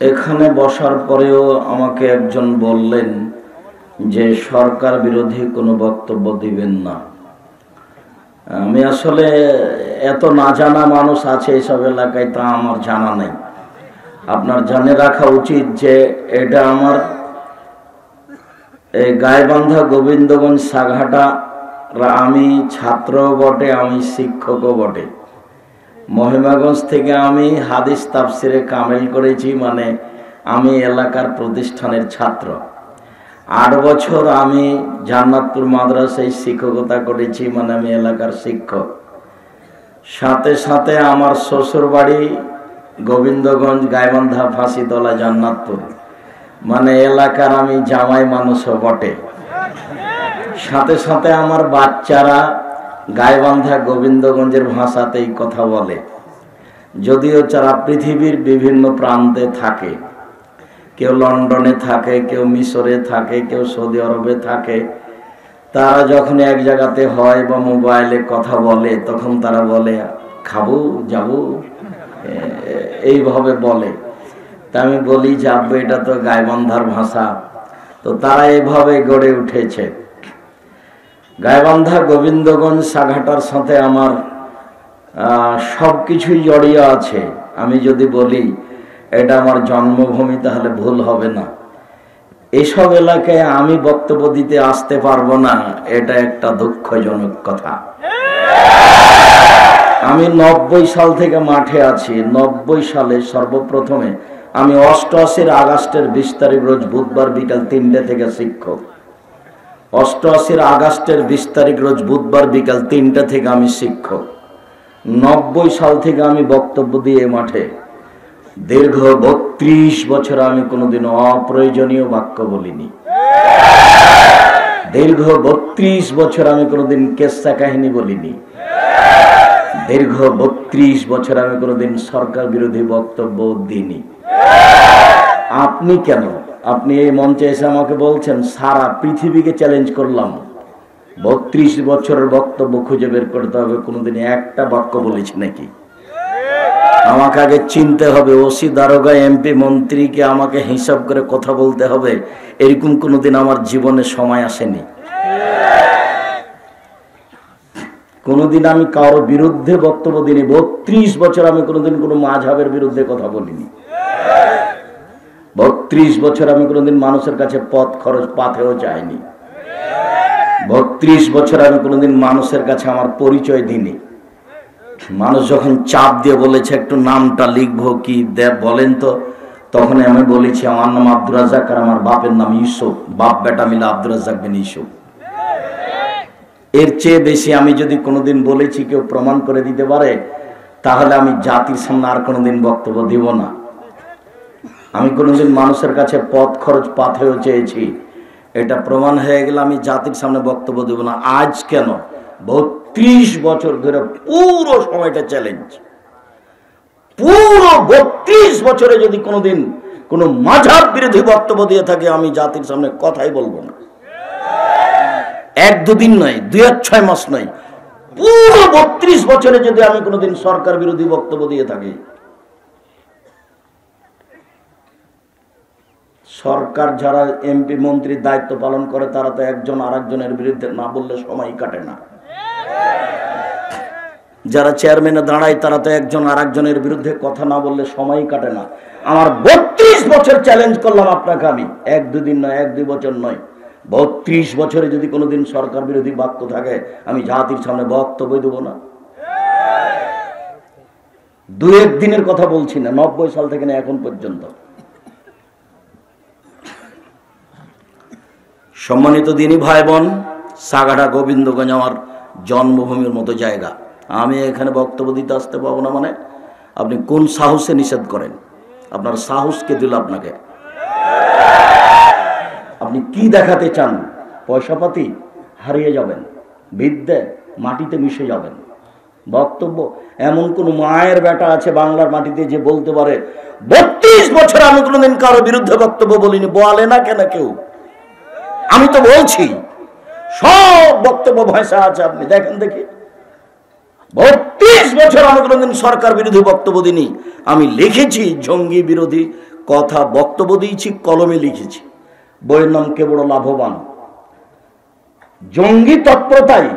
এখানে বসার পরেও আমাকে একজন বললেন যে সরকার বিরোধী কোনো বক্তব্য দিবেন না। আমি আসলে এত না জানা মানুষ আছে এইসব এলাকায়, তা আমার জানা নেই। আপনার জেনে রাখা উচিত যে এটা আমার এই গাইবান্ধা গোবিন্দগঞ্জ সাঘাটা, আমি ছাত্র বটে, আমি শিক্ষকও বটে। মহিমাগঞ্জ থেকে আমি হাদিস তাফসিরে কামেল করেছি, মানে আমি এলাকার প্রতিষ্ঠানের ছাত্র। 8 বছর আমি জান্নাতপুর মাদ্রাসায় শিক্ষকতা করেছি, মানে আমি এলাকার শিক্ষক। সাথে সাথে আমার শ্বশুর বাড়ি গোবিন্দগঞ্জ গাইবান্ধা ফাঁসিতলা জান্নাতপুর, মানে এলাকার আমি জামাই মানুষও বটে। সাথে সাথে আমার বাচ্চারা গাইবান্ধা গোবিন্দগঞ্জের ভাষাতেই কথা বলে, যদিও যারা পৃথিবীর বিভিন্ন প্রান্তে থাকে, কেউ লন্ডনে থাকে, কেউ মিশরে থাকে, কেউ সৌদি আরবে থাকে। তারা যখন এক জায়গাতে হয় বা মোবাইলে কথা বলে, তখন তারা বলে খাবো যাবো, এইভাবে বলে। তা আমি বলি যে আব্বু এটা তো গাইবান্ধার ভাষা। তো তারা এইভাবে গড়ে উঠেছে। গাইবান্ধা গোবিন্দগঞ্জ সাঘাটার সাথে আমার সব কিছুই জড়িয়ে আছে। আমি যদি বলি এটা আমার জন্মভূমি তাহলে ভুল হবে না। এসব এলাকায় আমি বক্তব্য দিতে আসতে পারবো না, এটা একটা দুঃখজনক কথা। আমি 90 সাল থেকে মাঠে আছি। 90 সালে সর্বপ্রথমে আমি 88 আগস্টের 20 তারিখ রোজ বুধবার বিকাল 3টে থেকে শিক্ষক। 88 আগস্টের 20 তারিখ রোজ বুধবার বিকাল 3টা থেকে আমি শিক্ষক। 90 সাল থেকে আমি বক্তব্য দিয়ে মাঠে। দীর্ঘ 32 বছর আমি কোনোদিন অপ্রয়োজনীয় বাক্য বলিনি। দীর্ঘ 32 বছর আমি কোনোদিন কেসা কাহিনী বলিনি। দীর্ঘ 32 বছর আমি কোনোদিন সরকার বিরোধী বক্তব্য দিইনি। আপনি কেন, আপনি এই মঞ্চে এসে আমাকে বলছেন সারা পৃথিবীকে চ্যালেঞ্জ করলাম, 32 বছরের বক্তব্য খুঁজে বের করতে হবে, কোনোদিন একটা বাক্য বলেছি নাকি? আমাকে আগে চিনতে হবে। ওসি, দারোগা, এমপি, মন্ত্রীকে আমাকে হিসাব করে কথা বলতে হবে, এরকম কোনোদিন আমার জীবনে সময় আসেনি। কোনোদিন আমি কারোর বিরুদ্ধে বক্তব্য দিইনি। 32 বছর আমি কোনোদিন কোনো মাযহাবের বিরুদ্ধে কথা বলিনি। 32 বছর আমি কোনোদিন মানুষের কাছে পথ খরচ পাথেও চাইনি। 32 বছর আমি কোনোদিন মানুষের কাছে আমার পরিচয় দিইনি। মানুষ যখন চাপ দিয়ে বলেছে একটু নামটা লিখবো কি বলেন তো, তখন আমি বলেছি আমার নাম আব্দুর রাজ্জাক আর আমার বাপের নাম ইউসুফ, বাপ বেটা মিলে আব্দুর রাজ্জাক বিন ইউসুফ। এর চেয়ে বেশি আমি যদি কোনোদিন বলেছি কেউ প্রমাণ করে দিতে পারে, তাহলে আমি জাতির সামনে আর কোনোদিন বক্তব্য দিব না। আমি কোনোদিন মানুষের কাছে পথ খরচ পাথেও চেয়েছি, এটা প্রমাণ হয়ে গেলে আমি জাতির সামনে বক্তব্য দেব না। আজ কেন, 32 বছর ধরে পুরো সময়টা চ্যালেঞ্জ। পুরো 32 বছরে যদি কোনোদিন কোনো মাযহাব বিরোধী বক্তব্য দিয়ে থাকে, আমি জাতির সামনে কথাই বলবো না। 1-2 দিন নয়, 2-6 মাস নয়, পুরো 32 বছরে যদি আমি কোনোদিন সরকার বিরোধী বক্তব্য দিয়ে থাকি। সরকার যারা এমপি মন্ত্রীর দায়িত্ব পালন করে, তারা তো একজন আরেকজনের বিরুদ্ধে না বললে সময় কাটে না। যারা চেয়ারম্যানে দাঁড়ায়, তারা তো একজন আরেকজনের বিরুদ্ধে কথা না বললে সময় কাটে না। আমার 32 বছর চ্যালেঞ্জ করলাম আপনাকে আমি, 1-2 দিন নয়, 1-2 বছর নয়, 32 বছরে যদি কোনোদিন সরকার বিরোধী বাক্য থাকে, আমি জাতির সামনে বক্তব্য দেব না। 2-1 দিনের কথা বলছি না, 90 সাল থেকে না এখন পর্যন্ত। সম্মানিত দিনী ভাই বোন, সাঘাটা গোবিন্দগঞ্জ আমার জন্মভূমির মতো জায়গা। আমি এখানে বক্তব্য দিতে আসতে পাবো না, মানে আপনি কোন সাহসে নিষেধ করেন? আপনার সাহসকে দিল আপনাকে? আপনি কি দেখাতে চান? পয়সাপাতি হারিয়ে যাবেন, বিদ্যে মাটিতে মিশে যাবেন। বক্তব্য, এমন কোন মায়ের বেটা আছে বাংলার মাটিতে যে বলতে পারে 32 বছর আমি কোনোদিন কারো বিরুদ্ধে বক্তব্য বলিনি? বলে না কেন কেউ? আমি তো বলছি, সব বক্তব্য ভাষা আছে, আপনি দেখেন দেখি। 32 বছর আমি কোনোদিন সরকার বিরোধী বক্তব্য দিইনি। আমি লিখেছি জঙ্গি বিরোধী কথা বক্তব্য দিয়েছি, কলমে লিখেছি। বইয়ের নাম কে বড় লাভবান। জঙ্গি তৎপরতায়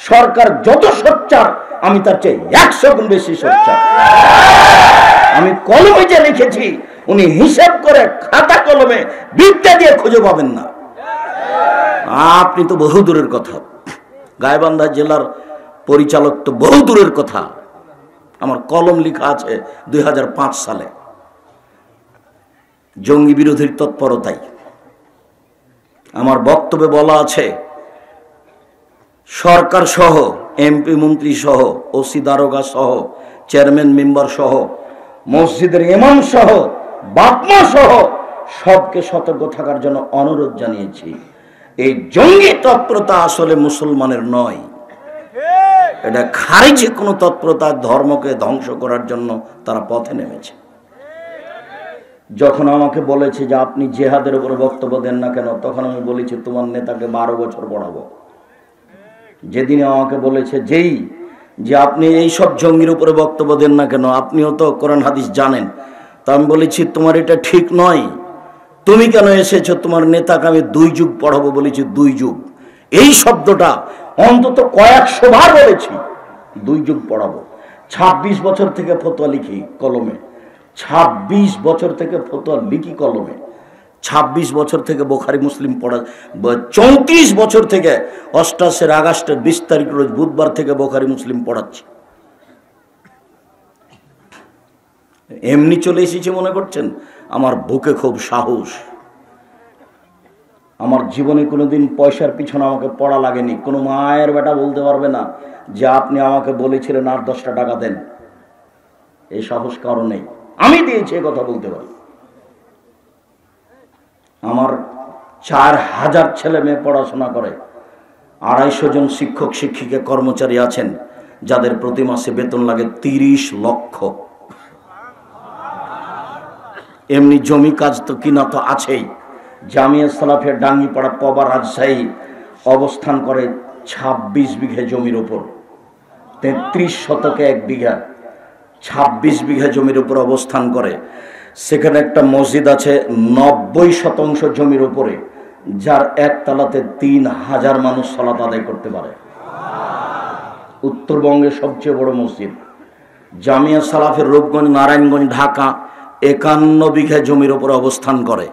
সরকার যত সোচ্চার, আমি তার চেয়ে 100 গুণ বেশি সোচ্চার। আমি কলমে যে লিখেছি, উনি হিসাব করে খাতা কলমে বিদ্যা দিয়ে খুঁজে পাবেন না। আপনি তো বহু দূরের কথা, গাইবান্ধা জেলার পরিচালক তো বহু দূরের কথা। আমার কলম লেখা আছে 2005 সালে, জঙ্গি বিরোধীর তৎপরতায়। আমার বক্তব্যে বলা আছে, সরকার সহ, এমপি মন্ত্রী সহ, ওসি দারোগা সহ, চেয়ারম্যান মেম্বার সহ, মসজিদের ইমাম সহ, বাপমা সহ সবকে সতর্ক থাকার জন্য অনুরোধ জানিয়েছি। এই জঙ্গি তৎপরতা আসলে মুসলমানের নয়, এটা খারিজি কোনো তৎপরতা, ধর্মকে ধ্বংস করার জন্য তারা পথে নেমেছে। যখন আমাকে বলেছে যে আপনি জেহাদের উপর বক্তব্য দেন না কেন, তখন আমি বলেছি তোমার নেতাকে 12 বছর পড়াবো। যেদিন আমাকে বলেছে যে আপনি এই সব জঙ্গির উপরে বক্তব্য দেন না কেন, আপনিও তো কোরআন হাদিস জানেন, তা আমি বলেছি তোমার এটা ঠিক নয়, তুমি কেন এসেছো, তোমার নেতাকে আমি 2 যুগ পড়াবো বলেছি। 2 যুগ এই শব্দটা অন্তত কয়েকশো বার বলেছি, 2 যুগ পড়াবো। 26 বছর থেকে ফতোয়া লিখি কলমে, 26 বছর থেকে ফতোয়া লিখি কলমে, 26 বছর থেকে বুখারী মুসলিম পড়া, 34 বছর থেকে 28 আগস্টের 20 তারিখ রোজ বুধবার থেকে বুখারী মুসলিম পড়াচ্ছি। এমনি চলে এসেছি মনে করছেন? আমার বুকে খুব সাহস। আমার জীবনে কোনোদিন পয়সার পিছনে আমাকে পড়া লাগেনি। কোনো মায়ের বেটা বলতে পারবে না যে আপনি আমাকে বলেছিলেন আর 10টা টাকা দেন, এই সাহস কারো নেই। আমি দিয়েছি, কথা বলতে পারি। আমার 4000 ছেলে মেয়ে পড়াশোনা করে, 250 জন শিক্ষক শিক্ষিকা কর্মচারী আছেন, যাদের প্রতি মাসে বেতন লাগে 30 লক্ষ। এমনি জমি কাজ তো কিনা তো আছেই। জামিয়া সালাফিয়া ডাঙ্গিপাড়া পবা রাজশাহী অবস্থান করে 26 বিঘা জমির উপর, 33 শতকে 1 বিঘা, 26 বিঘা জমির উপর অবস্থান করে। সেখানে একটা মসজিদ আছে 90% জমির উপরে, যার একতলাতে 3000 মানুষ সালাত আদায় করতে পারে। উত্তরবঙ্গের সবচেয়ে বড় মসজিদ। জামিয়া সালাফের রূপগঞ্জ, নারায়ণগঞ্জ, ঢাকা 51 বিঘা জমির উপর অবস্থান করে।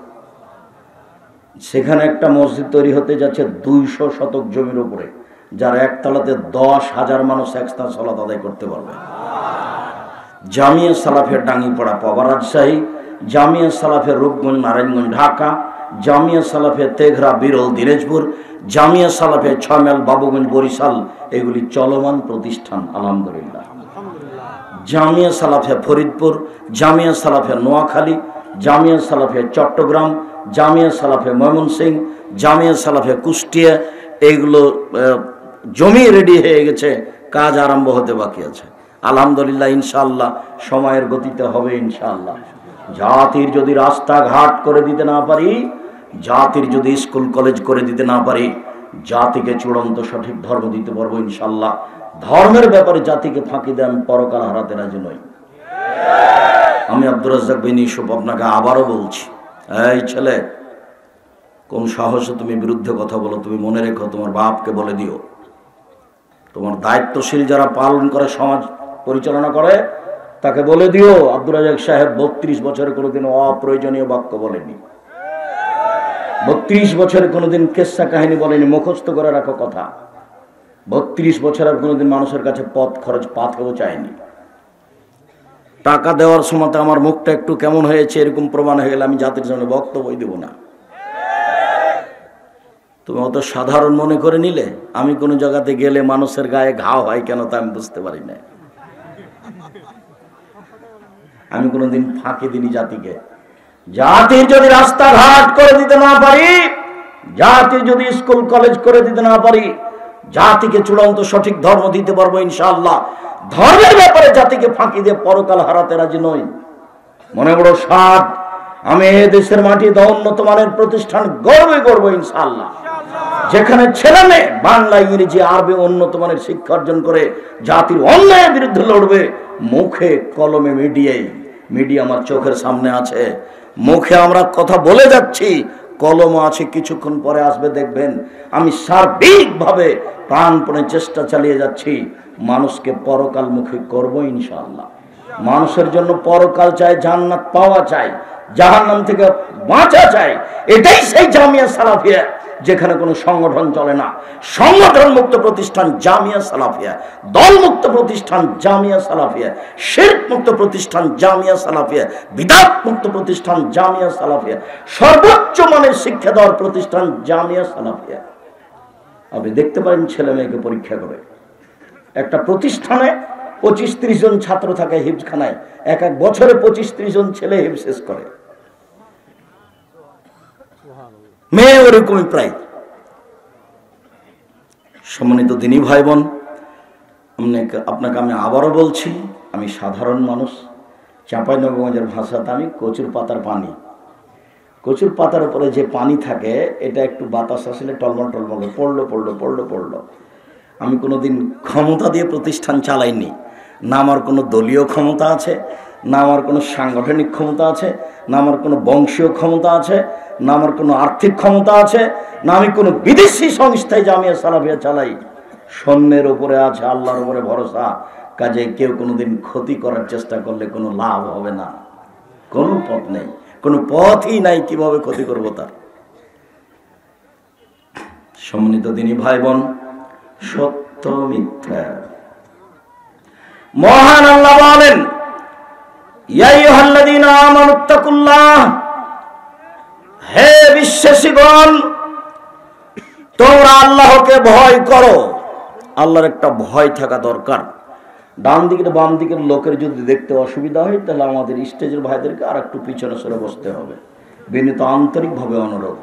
সেখানে একটা মসজিদ তৈরি হতে যাচ্ছে 200 শতক জমির উপরে, যার একতলাতে 10,000 মানুষ একসাথে সালাত আদায় করতে পারবে। জামিয়া সালাফের ডাঙ্গিপাড়া পবা রাজশাহী, জামিয়া সালাফের রূপগঞ্জ, নারায়ণগঞ্জ, ঢাকা, জামিয়া সালাফের তেঘরা, বিরল, দিনাজপুর, জামিয়া সালাফের 6 মাইল, বাবুগঞ্জ, বরিশাল, এগুলি চলমান প্রতিষ্ঠান আলহামদুলিল্লাহ। জামিয়া সালাফে ফরিদপুর, জামিয়া সালাফে নোয়াখালী, জামিয়া সালাফে চট্টগ্রাম, জামিয়া সালাফে ময়মনসিংহ, জামিয়া সালাফে কুষ্টিয়া, এইগুলো জমি রেডি হয়ে গেছে, কাজ আরম্ভ হতে বাকি আছে আলহামদুলিল্লাহ। ইনশাআল্লাহ সময়ের গতিতে হবে ইনশাআল্লাহ। জাতির যদি রাস্তাঘাট করে দিতে না পারি, জাতির যদি স্কুল কলেজ করে দিতে না পারি, জাতিকে চূড়ান্ত সঠিক ধর্ম দিতে পারবো ইনশাআল্লাহ। ধর্মের ব্যাপারে জাতিকে ফাঁকি দেন, পরকাল হারাতে রাজি নই। আমি আব্দুর রাজ্জাক বিন ইউসুফ আপনাকে আবারও বলছি, এই ছেলে, কোন সাহসে তুমি বিরুদ্ধে কথা বলো? তুমি মনে রেখো, তোমার বাপকে বলে দিও। তোমার দায়িত্বশীল যারা পালন করে, সমাজ পরিচালনা করে, তাকে বলে দিও আব্দুর রাজ্জাক সাহেব 32 বছরে কোনোদিন অপ্রয়োজনীয় বাক্য বলেনি, 32 বছরে কোনোদিন কেসা কাহিনী বলেনি। মুখস্থ করে রাখো কথা। 32 বছর আর কোনোদিন মানুষের কাছে পথ খরচ পাথেও চায়নি। টাকা দেওয়ার সময় আমার মুখটা একটু কেমন হয়েছে এরকম প্রমাণ হয়ে গেলে আমি জাতির সামনে বক্তব্য দেব না। তুমি অত সাধারণ মনে করে নিলে, আমি কোনো জায়গাতে গেলে মানুষের গায়ে ঘাও হয় কেন তা আমি বুঝতে পারি না। আমি কোনোদিন ফাঁকি দিনি জাতিকে। জাতির যদি রাস্তাঘাট করে দিতে না পারি, জাতির যদি স্কুল কলেজ করে দিতে না পারি, জাতিকে চূড়ান্ত সঠিক ধর্ম দিতে পারবো ইনশাআল্লাহ। ধর্মের ব্যাপারে জাতিকে ফাঁকি দিয়ে পরকাল হারাতে রাজি নই। মনে বড় সাধ, আমি এ দেশের মাটিতে উন্নত মানের প্রতিষ্ঠান গর্বে করবো ইনশাআল্লাহ, যেখানে ছেলে মেয়ে বাংলা, ইংরেজি, আরবি উন্নত মানের শিক্ষা অর্জন করে জাতির অন্যায়ের বিরুদ্ধে লড়বে, মুখে কলমে মিডিয়ায় মিডিয়া আমার চোখের সামনে আছে, মুখে আমরা কথা বলে যাচ্ছি, কলম আছে, কিছুক্ষণ পরে আসবে দেখবেন আমি সার্বিকভাবে প্রাণপণে চেষ্টা চালিয়ে যাচ্ছি মানুষকে পরকালমুখী করব ইনশাআল্লাহ। মানুষের জন্য পরকাল চাই, জান্নাত পাওয়া চাই, জাহান্নাম থেকে বাঁচা চাই। এটাই সেই জামিয়া সালাফিয়া যেখানে কোনো সংগঠন চলে না। সংগঠন মুক্ত প্রতিষ্ঠান জামিয়া সালাফিয়া, দল মুক্ত প্রতিষ্ঠান জামিয়া সালাফিয়া, শিরক মুক্ত প্রতিষ্ঠান জামিয়া সালাফিয়া, বিদআত মুক্ত প্রতিষ্ঠান জামিয়া সালাফিয়া, সর্বোচ্চ মানের শিক্ষা দেওয়ার প্রতিষ্ঠান জামিয়া সালাফিয়া। আপনি দেখতে পারেন ছেলে মেয়েকে পরীক্ষা করে একটা প্রতিষ্ঠানে 25-30 জন ছাত্র থাকে হিফজখানায়, এক এক বছরে 25-30 জন ছেলে হিফজ শেষ করে, মেয়ে ওরকমই প্রায়। সম্মানিত দিনী ভাই বোন, আপনাকে আমি আবারও বলছি, আমি সাধারণ মানুষ, চাঁপাইনবাবগঞ্জের ভাষাতে আমি কচুর পাতার পানি। কচুর পাতার উপরে যে পানি থাকে এটা একটু বাতাস আসলে টলমল টলমল পড়লো। আমি কোনোদিন ক্ষমতা দিয়ে প্রতিষ্ঠান চালাইনি, না আমার কোনো দলীয় ক্ষমতা আছে, না আমার কোনো সাংগঠনিক ক্ষমতা আছে, না আমার কোনো বংশীয় ক্ষমতা আছে, না আমার কোনো আর্থিক ক্ষমতা আছে, না আমি কোনো বিদেশি সংস্থায় জামিয়া সালাফিয়া চালাই। সৈন্যের উপরে আছে, আল্লাহর উপরে ভরসা। কাজে কেউ কোনোদিন ক্ষতি করার চেষ্টা করলে কোনো লাভ হবে না, কোনো পথ নেই, কোনো পথই নাই কিভাবে ক্ষতি করব তার। সম্মানিত দিনী ভাই বোন, সত্য মিথ্যা মহান আল্লাহ বলেন, ইয়া আইয়ুহাল্লাযীনা আমানুত্তাকুল্লাহ, হে বিশ্বাসীগণ তোমরা আল্লাহকে ভয় করো। আল্লাহর একটা ভয় থাকা দরকার। ডান দিকের বাম দিকের লোকের যদি দেখতে অসুবিধা হয় তাহলে আমাদের স্টেজের ভাইদেরকে আর একটু পিছনে সরে বসতে হবে, বিনীত আন্তরিকভাবে অনুরোধ।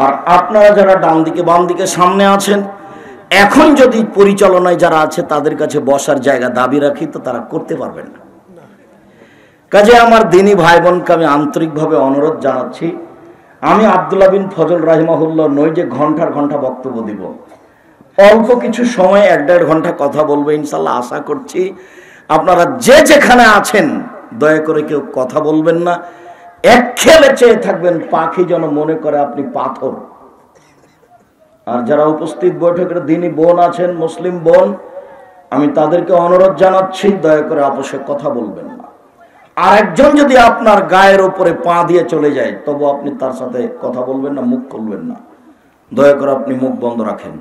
আর আপনারা যারা ডান দিকে বাম দিকে সামনে আছেন, এখন যদি পরিচালনায় যারা আছে তাদের কাছে বসার জায়গা দাবি রাখি তো তারা করতে পারবেন না। কাজে আমার দিনী ভাই বোনকে আমি আন্তরিকভাবে অনুরোধ জানাচ্ছি, আমি আব্দুল্লাহ বিন ফজল রাহিমাহুল্লাহ নই যে ঘন্টার ঘন্টা বক্তব্য দিব, অল্প কিছু সময় 1-1.5 ঘন্টা কথা বলবো ইনশাল্লাহ। আশা করছি আপনারা যে যেখানে আছেন দয়া করে কেউ কথা বলবেন না, এক খেলে চেয়ে থাকবেন, পাখি যেন মনে করে আপনি পাথর। আর যারা উপস্থিত বৈঠকের দিনী বোন আছেন, মুসলিম বোন, আমি তাদেরকে অনুরোধ জানাচ্ছি দয়া করে আপোষে কথা বলবেন না। আর একজন যদি আপনার গায়ের উপরে পা দিয়ে চলে যায় তবু আপনি তার সাথে কথা বলবেন না, মুখ খুলবেন না। দয়া করে আপনি মুখ বন্ধ রাখেন।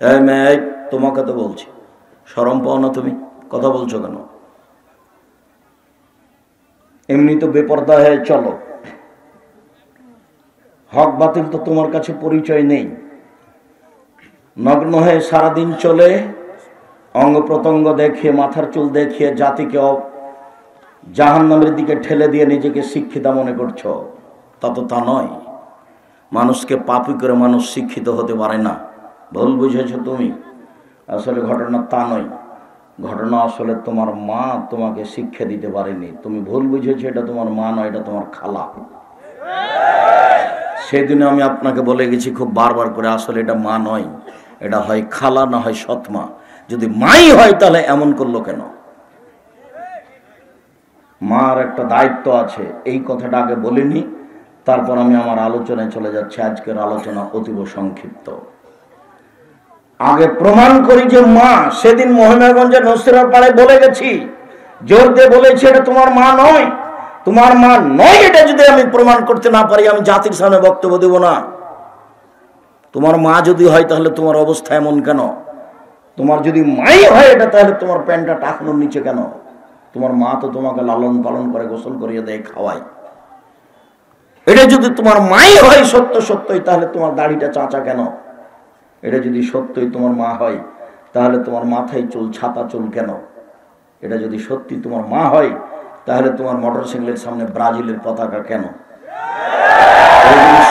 এই মেয়ে, তোমাকে তো বলছি, শরম পাও না? তুমি কথা বলছো কেন? এমনি তো বেপরদা হয়ে চলো, হক বাতিল তো তোমার কাছে পরিচয় নেই। নগ্ন হয়ে সারাদিন চলে, অঙ্গ প্রত্যঙ্গ দেখিয়ে, মাথার চুল দেখিয়ে জাতিকে জাহান্নামের দিকে ঠেলে দিয়ে নিজেকে শিক্ষিত মনে করছো। তা তো তা নয়। মানুষকে পাপী করে মানুষ শিক্ষিত হতে পারে না। ভুল বুঝেছো তুমি। আসলে ঘটনা তা নয়। ঘটনা আসলে তোমার মা তোমাকে শিক্ষা দিতে পারেনি। তুমি ভুল বুঝেছো, এটা তোমার মা নয়, এটা তোমার খালা। সেদিনে আমি আপনাকে বলে গেছি খুব বারবার করে, আসলে এটা মা নয়, এটা হয় খালা না হয় সৎমা। যদি মাই হয় তাহলে এমন করলো কেন? মার একটা দায়িত্ব আছে, এই কথাটা আগে বলিনি, তারপর আমি আমার আলোচনায় চলে যাচ্ছি। আজকের আলোচনা অতীব সংক্ষিপ্ত। আগে প্রমাণ করি যে মা, সেদিন মহিমাগঞ্জের নসিরার পাড়ে বলে গেছি, জোর দিয়ে বলেছি এটা তোমার মা নয়, তোমার মা নয়। এটা যদি আমি প্রমাণ করতে না পারি আমি জাতির সামনে বক্তব্য দেব না। তোমার মা যদি হয় তাহলে তোমার অবস্থা এমন কেন? তোমার যদি মাই হয় এটা, তাহলে তোমার প্যান্টটা টাকানোর নিচে কেন? তোমার মা তো তোমাকে লালন পালন করে, গোসল করিয়ে দেয়, খাওয়ায়। এটা যদি তোমার মাই হয় সত্যই, তাহলে তোমার দাড়িটা চাঁচা কেন? এটা যদি সত্যই তোমার মা হয় তাহলে তোমার মাথায় চুল, ছাতা চুল কেন? এটা যদি সত্যি তোমার মা হয় তাহলে তোমার মোটরসাইকেলের সামনে ব্রাজিলের পতাকা কেন?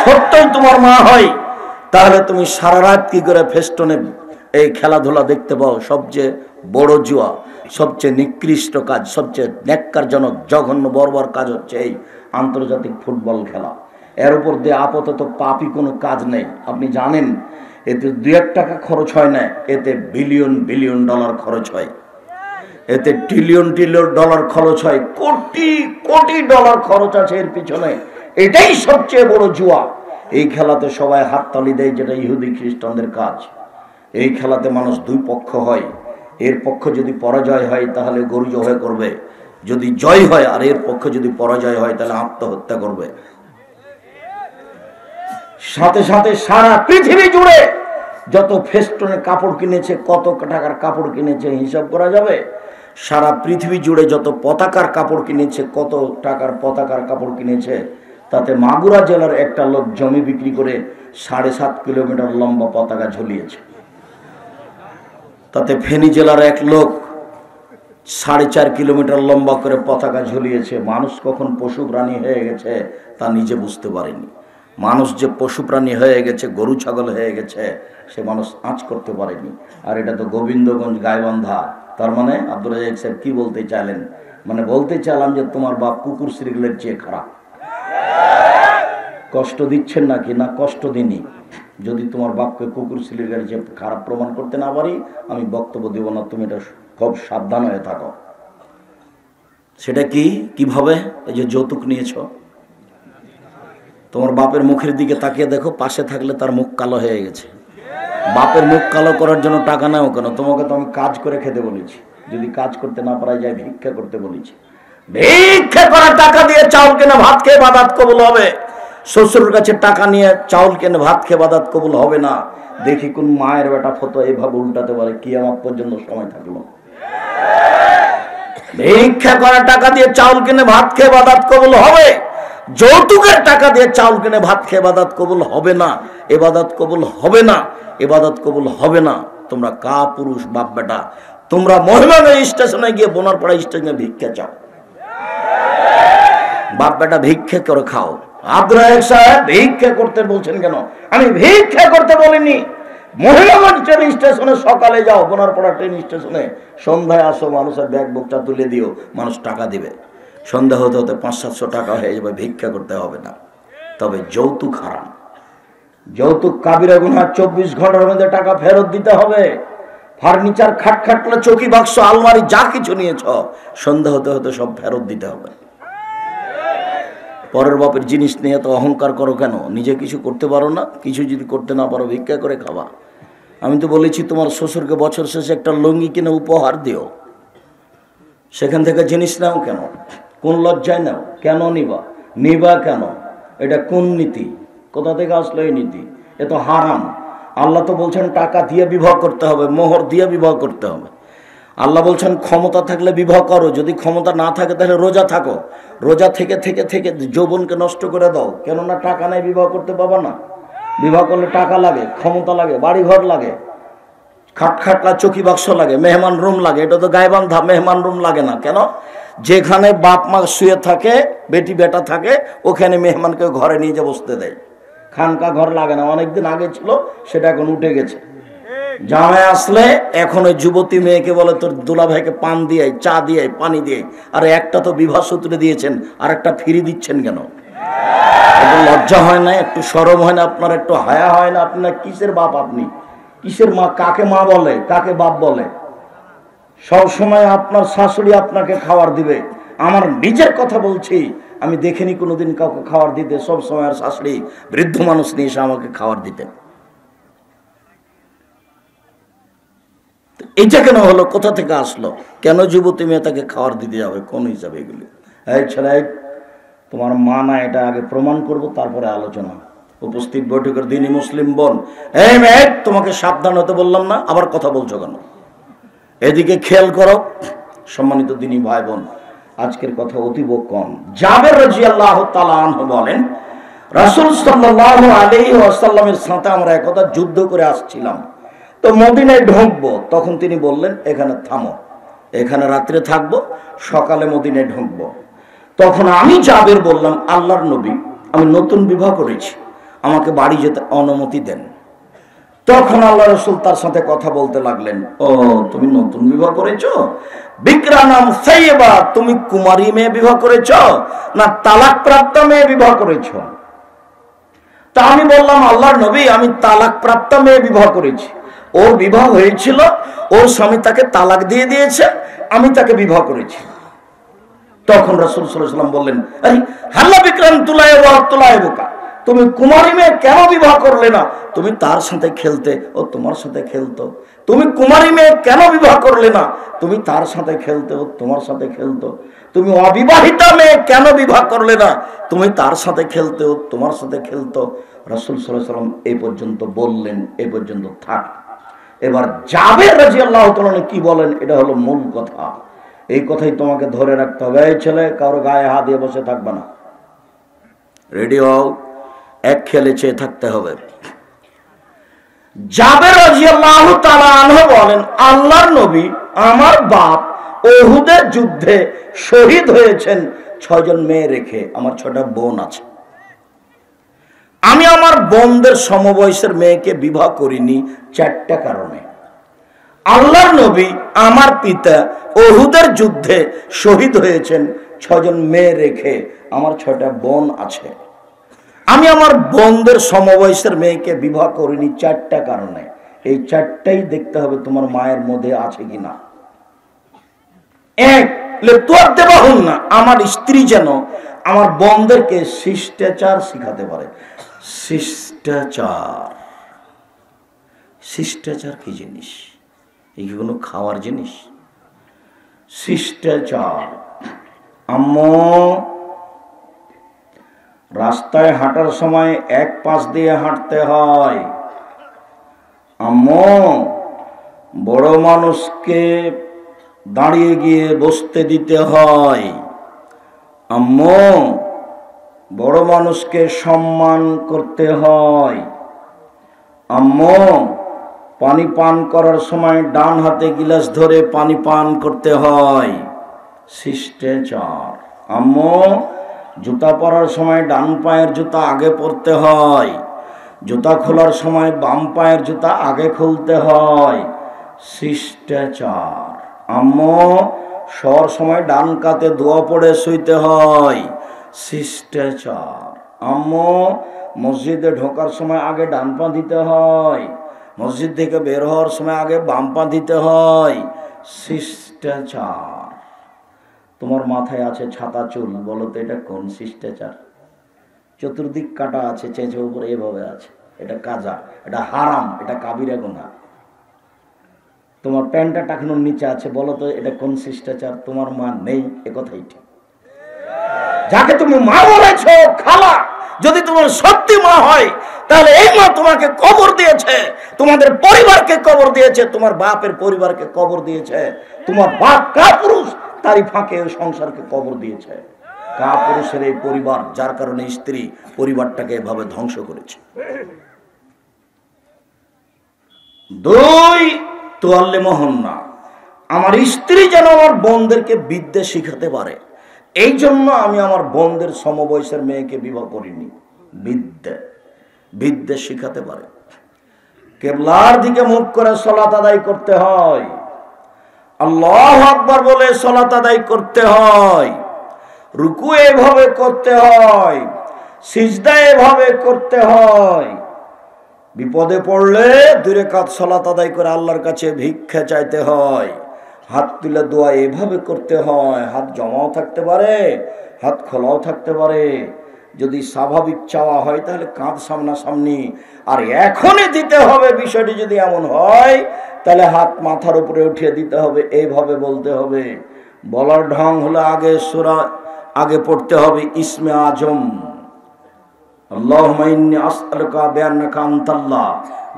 সত্যই তোমার মা হয় তাহলে তুমি সারা রাত কি করে ফেস্টনে এই খেলাধুলা দেখতে পাও? সবচেয়ে বড় জুয়া, সবচেয়ে নিকৃষ্ট কাজ, সবচেয়ে ন্যাক্কারজনক জঘন্য বর্বর কাজ হচ্ছে এই আন্তর্জাতিক ফুটবল খেলা। এর উপর দিয়ে আপাতত পাপী কোনো কাজ নেই। আপনি জানেন এতে 2-1 টাকা খরচ হয় না, এতে বিলিয়ন বিলিয়ন ডলার খরচ হয়। এতে ট্রিলিয়ন ট্রিলিয়ন ডলার খরচ হয়, কোটি কোটি ডলার খরচ আছে এর পিছনে। এটাই সবচেয়ে বড় জুয়া। এই খেলাতে সবাই হাততালি দেয়, যেটা ইহুদি খ্রিস্টানদের কাজ। এই খেলাতে মানুষ দুই পক্ষ হয়, এর পক্ষ যদি পরাজয় হয় তাহলে গরু জবাই করবে, যদি জয় হয় আর এর পক্ষ যদি পরাজয় হয় তাহলে আত্মহত্যা করবে। সাথে সাথে সারা পৃথিবী জুড়ে যত ফেস্টনে কাপড় কিনেছে, কত টাকার কাপড় কিনেছে হিসাব করা যাবে? সারা পৃথিবী জুড়ে যত পতাকার কাপড় কিনেছে, কত টাকার পতাকার কাপড় কিনেছে, তাতে মাগুরা জেলার একটা লোক জমি বিক্রি করে 7.5 কিলোমিটার লম্বা পতাকা ঝুলিয়েছে। তাতে ফেনী জেলার এক লোক 4.5 কিলোমিটার লম্বা করে পতাকা ঝুলিয়েছে। মানুষ কখন পশু প্রাণী হয়ে গেছে তা নিজে বুঝতে পারেনি। মানুষ যে পশু প্রাণী হয়ে গেছে, গরু ছাগল হয়ে গেছে, সে মানুষ আঁচ করতে পারেনি। আর এটা তো গোবিন্দগঞ্জ গাইবান্ধা। তার মানে আব্দুল রাজ্জাক সাহেব কি বলতে চাইলেন? মানে বলতে চাইলাম যে তোমার বাপ কুকুর শ্রীগুলের চেয়ে খারাপ। কষ্ট দিচ্ছেন নাকি? না, কষ্ট দিনই। যদি তোমার বাপকে কুকুর শ্রীগুলের চেয়ে খারাপ প্রমাণ করতে না পারি, আমি বক্তব্য দেব না। তুমি এটা খুব সাবধান হয়ে থাকো। সেটা কি? কিভাবে? এই যে যৌতুক নিয়েছ, তোমার বাপের মুখের দিকে তাকিয়ে দেখো, পাশে থাকলে তার মুখ কালো হয়ে গেছে। বাপের মুখ কালো করার জন্য টাকা নাও কেন? তোমাকে তো আমি কাজ করে খেতে বলেছি। যদি কাজ করতে না পারা যায়, ভিক্ষা করতে বলেছি। ভিক্ষা করা টাকা দিয়ে চাউল কিনে ভাত খেয়ে বাদাত কবুল হবে। শ্বশুরের কাছে টাকা নিয়ে চাউল কিনে ভাত খেয়ে বাদাত কবুল হবে না। দেখি কোন মায়ের বেটা ফতো এভাবে উল্টাতে পারে, কিয়ামত পর্যন্ত সময় থাকলো। ভিক্ষা করা টাকা দিয়ে চাউল কিনে ভাত খেয়ে বাদাত কবুল হবে। যৌতুকের টাকা দিয়ে চাউল কিনে ভাত খেয়ে ইবাদত কবুল হবে না। ইবাদত কবুল হবে না, ইবাদত কবুল হবে না। তোমরা কা পুরুষ বাপ বেটা, তোমরা মহিমাগঞ্জ স্টেশনে গিয়ে বোনারপাড়া স্টেশনে ভিক্ষা চাও। বাপ বেটা ভিক্ষা করে খাও। আব্দুল রাজ্জাক সাহেব ভিক্ষা করতে বলছেন কেন? আমি ভিক্ষা করতে বলিনি। মহিলাগঞ্জ ট্রেন স্টেশনে সকালে যাও, বোনারপাড়া ট্রেন স্টেশনে সন্ধ্যায় আসো, মানুষের ব্যাগ বোকটা তুলে দিও, মানুষ টাকা দিবে। সন্ধ্যা হতে হতে 500-700 টাকা হয়ে যাবে, ভিক্ষা করতে হবে না। তবে যৌতুক হারাম। যৌতুক কাবিরা গুনাহ। 24 ঘন্টার মধ্যে টাকা ফেরত দিতে হবে। ফার্নিচার, খাট খাটলা, চৌকি, বাক্স, আলমারি যা কিছু নিয়েছ, সন্ধ্যা হতে হতে সব ফেরত দিতে হবে। পরের বাপের জিনিস নিয়ে তো অহংকার করো কেন? নিজে কিছু করতে পারো না? কিছু যদি করতে না পারো, ভিক্ষা করে খাওয়া। আমি তো বলেছি তোমার শ্বশুরকে বছর শেষে একটা লুঙ্গি কিনে উপহার দিও। সেখান থেকে জিনিস নাও কেন? কোন লজ্জায় নাও? কেন নিবা? নিবা কেন? এটা কোন নীতি? কোথা থেকে আসলো এই নীতি? এ তো হারাম। আল্লাহ তো বলছেন টাকা দিয়ে বিবাহ করতে হবে, মোহর দিয়ে বিবাহ করতে হবে। আল্লাহ বলছেন ক্ষমতা থাকলে বিবাহ করো, যদি ক্ষমতা না থাকে তাহলে রোজা থাকো। রোজা থেকে থেকে থেকে যৌবনকে নষ্ট করে দাও। কেননা টাকা নেই, বিবাহ করতে পাবা না। বিবাহ করলে টাকা লাগে, ক্ষমতা লাগে, বাড়িঘর লাগে, খাট খাটলা, চৌকি বাক্স লাগে, মেহমান রুম লাগে। এটা তো গাইবান্ধা, মেহমান রুম লাগে না কেন? যেখানে বাপ মা শুয়ে থাকে, বেটি বেটা থাকে, ওখানে মেহমানকে ঘরে নিয়ে যে বসতে দেয়। খানকা ঘর লাগে না। অনেকদিন আগে ছিল, সেটা এখন উঠে গেছে। জামাই আসলে এখন ওই যুবতী মেয়েকে বলে তোর দুলা ভাইকে পান দিয়ে, চা দিয়ে, পানি দিয়ে। আর একটা তো বিবাহ সূত্রে দিয়েছেন, আর একটা ফ্রি দিচ্ছেন কেন? একটু লজ্জা হয় না? একটু শরম হয় না আপনার? একটু হায়া হয় না আপনার? কিসের বাপ আপনি? কিসের মা? কাকে মা বলে, কাকে বাপ বলে? সব সময় আপনার শাশুড়ি আপনাকে খাবার দিবে। আমার নিজের কথা বলছি, আমি দেখিনি কোনোদিন কাউকে খাবার দিতে। সব সময় আর শাশুড়ি বৃদ্ধ মানুষ নিয়ে এসে আমাকে খাবার দিতেন। এটা কেন হলো? কোথা থেকে আসলো? কেন যুবতী মেয়ে তাকে খাবার দিতে যাবে? কোন হিসাবে এগুলি? এই ছেলে, তোমার মা না, এটা আগে প্রমাণ করব, তারপরে আলোচনা। উপস্থিত বৈঠকের দিনই মুসলিম বোন, এই মেয়ে, তোমাকে সাবধান হতে বললাম না? আবার কথা বলছো কেন? এদিকে খেয়াল করো। সম্মানিত দিনী ভাই বোন, আজকের কথা অতীব কম। জাবের রাদিয়াল্লাহু তাআলা আনহু বলেন, রাসূল সাল্লাল্লাহু আলাইহি ওয়াসাল্লামের সাথে আমরা একদা যুদ্ধ করে আসছিলাম। তো মদিনায় ঢুকবো, তখন তিনি বললেন এখানে থামো, এখানে রাত্রে থাকবো, সকালে মদিনায় ঢুকবো। তখন আমি জাবের বললাম, আল্লাহর নবী, আমি নতুন বিবাহ করেছি, আমাকে বাড়ি যেতে অনুমতি দেন। তখন আল্লাহ রাসূল তার সাথে কথা বলতে লাগলেন, ও তুমি নতুন বিবাহ করেছো? বিকরানাম সাইয়্যিবা, তুমি কুমারী মেয়ে বিবাহ করেছো না তালাক প্রাপ্ত মেয়ে বিবাহ করেছো? তা আমি বললাম, আল্লাহর নবী, আমি তালাক প্রাপ্ত মেয়ে বিবাহ করেছি, ওর বিবাহ হয়েছিল, ওর স্বামী তাকে তালাক দিয়ে দিয়েছে, আমি তাকে বিবাহ করেছি। তখন রাসূল সাল্লাল্লাহু আলাইহি ওয়াসাল্লাম বললেন, হাল্লা বিক্রাম তুলায় ওয়া তুলায় বোকা, তুমি কুমারী মেয়ে কেন বিবাহ করলে না? তুমি তার সাথে খেলতে, ও তোমার সাথে খেলতো। তুমি কুমারী মেয়ে কেন বিবাহ করলে না? তুমি তার সাথে খেলতে, ও তোমার সাথে খেলতো। তুমি অবিবাহিতা মেয়ে কেন বিবাহ করলে না? তুমি তার সাথে খেলতে, ও তোমার সাথে খেলতো। রাসূল সাল্লাল্লাহু আলাইহি ওয়াসাল্লাম এই পর্যন্ত বললেন, এই পর্যন্ত থাক। এবার জাবের রাদিয়াল্লাহু তাআলা কি বলেন, এটা হলো মূল কথা। এই কথাই তোমাকে ধরে রাখতে হবে। এই ছেলে, কারো গায়ে হাত দিয়ে বসে থাকবে না, রেডি হও, এক খেলে চেয়ে থাকতে হবে। জাবের রাদিয়াল্লাহু তাআলা আনহু বলেন, আল্লাহর নবী, আমার বাপ উহুদের যুদ্ধে শহীদ হয়েছেন 6 জন মেয়ে রেখে, আমার 6টা বোন আছে। আমি আমার বোনদের সমবয়সের মেয়েকে বিবাহ করিনি 4টা কারণে। আল্লাহর নবী, আমার পিতা উহুদের যুদ্ধে শহীদ হয়েছেন 6 জন মেয়ে রেখে, আমার 6টা বোন আছে। আমি আমার বোনদের সমবয়সের মেয়েকে বিবাহ করিনি 4টা কারণে। এই 4টাই দেখতে হবে তোমার মায়ের মধ্যে আছে কিনা। এক, তোর দেবা হন না, আমার স্ত্রী যেন আমার বোনদেরকে শিষ্টাচার শিখাতে পারে। শিষ্টাচার, শিষ্টাচার কি জিনিস? এই কি কোনো খাওয়ার জিনিস? শিষ্টাচার। আম্মু, রাস্তায় হাঁটার সময় এক পাশ দিয়ে হাঁটতে হয়। আম্মু, বড় মানুষকে দাঁড়িয়ে গিয়ে বসতে দিতে হয়। আম্মু, বড় মানুষকে সম্মান করতে হয়। আম্মু, পানি পান করার সময় ডান হাতে গিলাস ধরে পানি পান করতে হয়। শিষ্টাচার। আম্মু, জুতা পরার সময় ডান পায়ের জুতা আগে পরতে হয়, জুতা খোলার সময় বাম পায়ের জুতা আগে খুলতে হয়। শিষ্টাচার। আম্মু, শোয়ার সময় ডান কাতে দোয়া পড়ে শুইতে হয়। শিষ্টাচার। আম্মু, মসজিদে ঢোকার সময় আগে ডান পা দিতে হয়, মসজিদ থেকে বের হওয়ার সময় আগে বাম পা দিতে হয়। শিষ্টাচার। তোমার মাথায় আছে ছাতা চুল, বলো তো এটা কোন শিষ্টাচার? চতুর্দিক কাটা আছে, চেঁচে উপরে এভাবে আছে, এটা কাজা, এটা হারাম, এটা কাবিরা গুনাহ। তোমার প্যান্টটা টাকানোর নিচে আছে, বলো তো এটা কোন শিষ্টাচার? তোমার মা নেই, এ কথাই ঠিক। যাকে তুমি মা বলেছো, খালা, যদি তোমার সত্যি মা হয়, তাহলে এই মা তোমাকে কবর দিয়েছে, তোমাদের পরিবারকে কবর দিয়েছে, তোমার বাপের পরিবারকে কবর দিয়েছে। তোমার বাপ কাপুরুষ, তারই ফাঁকে সংসারকে কবর দিয়েছে। কাপুরুষের এই পরিবার, যার কারণে স্ত্রী পরিবারটাকে এভাবে ধ্বংস করেছে। 2, তোয়াল্লে মোহন্না, আমার স্ত্রী যেন আমার বোনদেরকে বিদ্যে শিখাতে পারে, এই জন্য আমি আমার বোনদের সমবয়সের মেয়েকে বিবাহ করিনি। বিদ্যে শিখাতে পারে। কেবলার দিকে মুখ করে সালাত আদায় করতে হয়, আল্লাহু আকবার বলে সালাত আদায় করতে হয়, রুকু এভাবে করতে হয়, সিজদা এভাবে করতে হয়। বিপদে পড়লে 2 রাকাত সালাত আদায় করে আল্লাহর কাছে ভিক্ষা চাইতে হয়। হাত তুলে দোয়া এভাবে করতে হয়। হাত জমাও থাকতে পারে, হাত খোলাও থাকতে পারে। যদি স্বাভাবিক চাওয়া হয় তাহলে কাঁধ সামনাসামনি, আর এখনই দিতে হবে। বিষয়টি যদি এমন হয় তাহলে হাত মাথার উপরে উঠিয়ে দিতে হবে, এইভাবে বলতে হবে। বলার ঢং হলো আগে সূরা আগে পড়তে হবে ইসমে আজম, আল্লাহুম্মা ইন্নী আসআলুকা বিআন্নাকা আনতাল্লাহ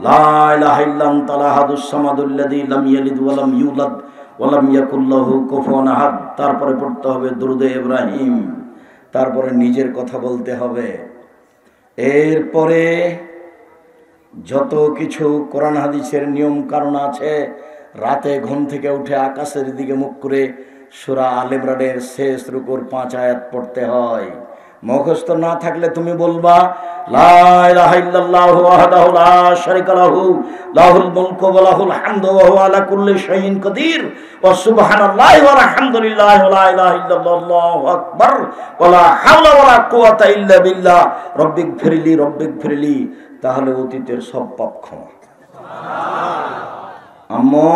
লা ইলাহা ইল্লা আনতাল আহাদুস সামাদুল্লাযী লাম ইয়ালিদ ওয়া লাম ইউলাদ ওয়া লাম ইয়াকুল লাহু কুফুয়ান আহাদ। তারপরে পড়তে হবে দুরুদে ইব্রাহিম, তারপরে নিজের কথা বলতে হবে। এরপরে যত কিছু কোরআন হাদিসের নিয়ম কারণ আছে, রাতে ঘুম থেকে উঠে আকাশের দিকে মুখ করে সূরা আল ইমরানের শেষ রুকুর 5 আয়াত পড়তে হয়। মুখস্থ না থাকলে তুমি বলবা লা ইলাহা ইল্লাল্লাহু ওয়াহদাহু লা শারীকা লাহু লাহুল মুলকু ওয়া লাহুল হামদু ওয়া হুয়া আলা কুল্লি শাইইন কাদির ওয়া সুবহানাল্লাহি ওয়া আলহামদুলিল্লাহি ওয়া লা ইলাহা ইল্লাল্লাহু আকবার ওয়া লা হাওলা ওয়া লা কুওয়াতা ইল্লা বিল্লাহ রব্বিগফিরলি। তাহলে অতীতের সব পাপ ক্ষমা। আম্মু,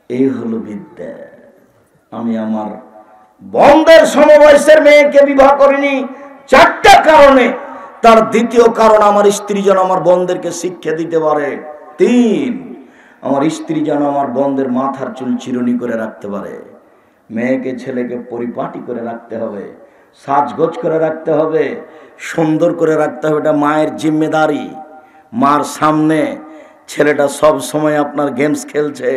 এই হলো বিদ্যা। আমি আমার বন্ধের সমবয়সের মেয়েকে বিবাহ করিনি 4টা কারণে। তার দ্বিতীয় কারণ, আমার স্ত্রী যেন আমার বোনদেরকে শিক্ষা দিতে পারে। 3, আমার স্ত্রী যেন আমার বোনদের মাথার চুল চিরুনি করে রাখতে পারে। মেয়েকে ছেলেকে পরিপাটি করে রাখতে হবে, সাজগোজ করে রাখতে হবে, সুন্দর করে রাখতে হবে। এটা মায়ের জিম্মেদারি। মার সামনে ছেলেটা সব সময় আপনার গেমস খেলছে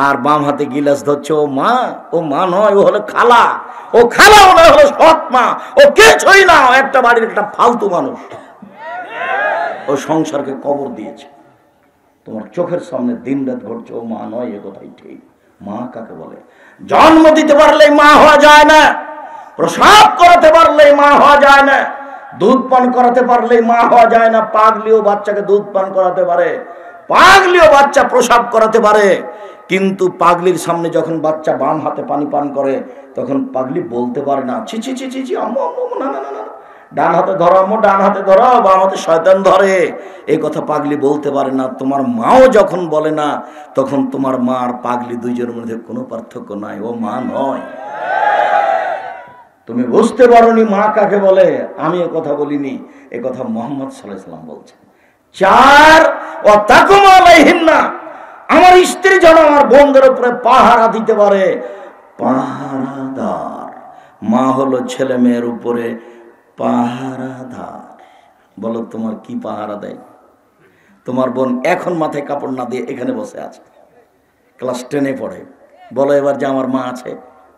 আর বাম হাতে গিলাস ধরছে, ও মা নয়, ও হলো খালা। ও খালা, ও নয়, হলো সৎ মা। ও কিছুই না, একটা বাড়ির একটা ফালতু মানুষ। ও সংসারকে কবর দিয়েছে। তোমার চোখের সামনে দিন রাত ঘটছে, ও মা নয়, এ কথাই ঠিক। মা কাকে বলে? জন্ম দিতে পারলেই মা হওয়া যায় না, প্রসাব করাতে পারলেই মা হওয়া যায় না, দুধ পান করাতে পারলেই মা হওয়া যায় না। পাগলিও বাচ্চাকে দুধ পান করাতে পারে, পাগলিও বাচ্চা প্রসাব করাতে পারে, কিন্তু পাগলির সামনে যখন বাচ্চা বাম হাতে পানি পান করে তখন পাগলি বলতে পারে না ছি ছি ছি ছি ছি আম্মু আম্মু, না না না, ডান হাতে ধরো আম্মু, ডান হাতে ধরো, বাম হাতে শয়তান ধরে, এই কথা পাগলি বলতে পারে না। তোমার মাও যখন বলে না, তখন তোমার মা আর পাগলি দুইজনের মধ্যে কোনো পার্থক্য নাই। ও মা নয়। তুমি বুঝতে পারোনি মা কাকে বলে। আমি এ কথা বলিনি, এ কথা মুহাম্মদ সাল্লাল্লাহু আলাইহি ওয়াসাল্লাম বলছেন। 4, ও তাকুম আলাইহিন্না, আমার স্ত্রী যেন আমার বোনদের উপরে পাহারা দিতে পারে। পাহারাদার মা হলো ছেলে মেয়ের উপরে পাহারাদার। বলো, তোমার কি পাহারা দেয়? তোমার বোন এখন মাথায় কাপড় না দিয়ে এখানে বসে আছে, ক্লাস 10-এ পড়ে। বলো এবার যে আমার মা আছে,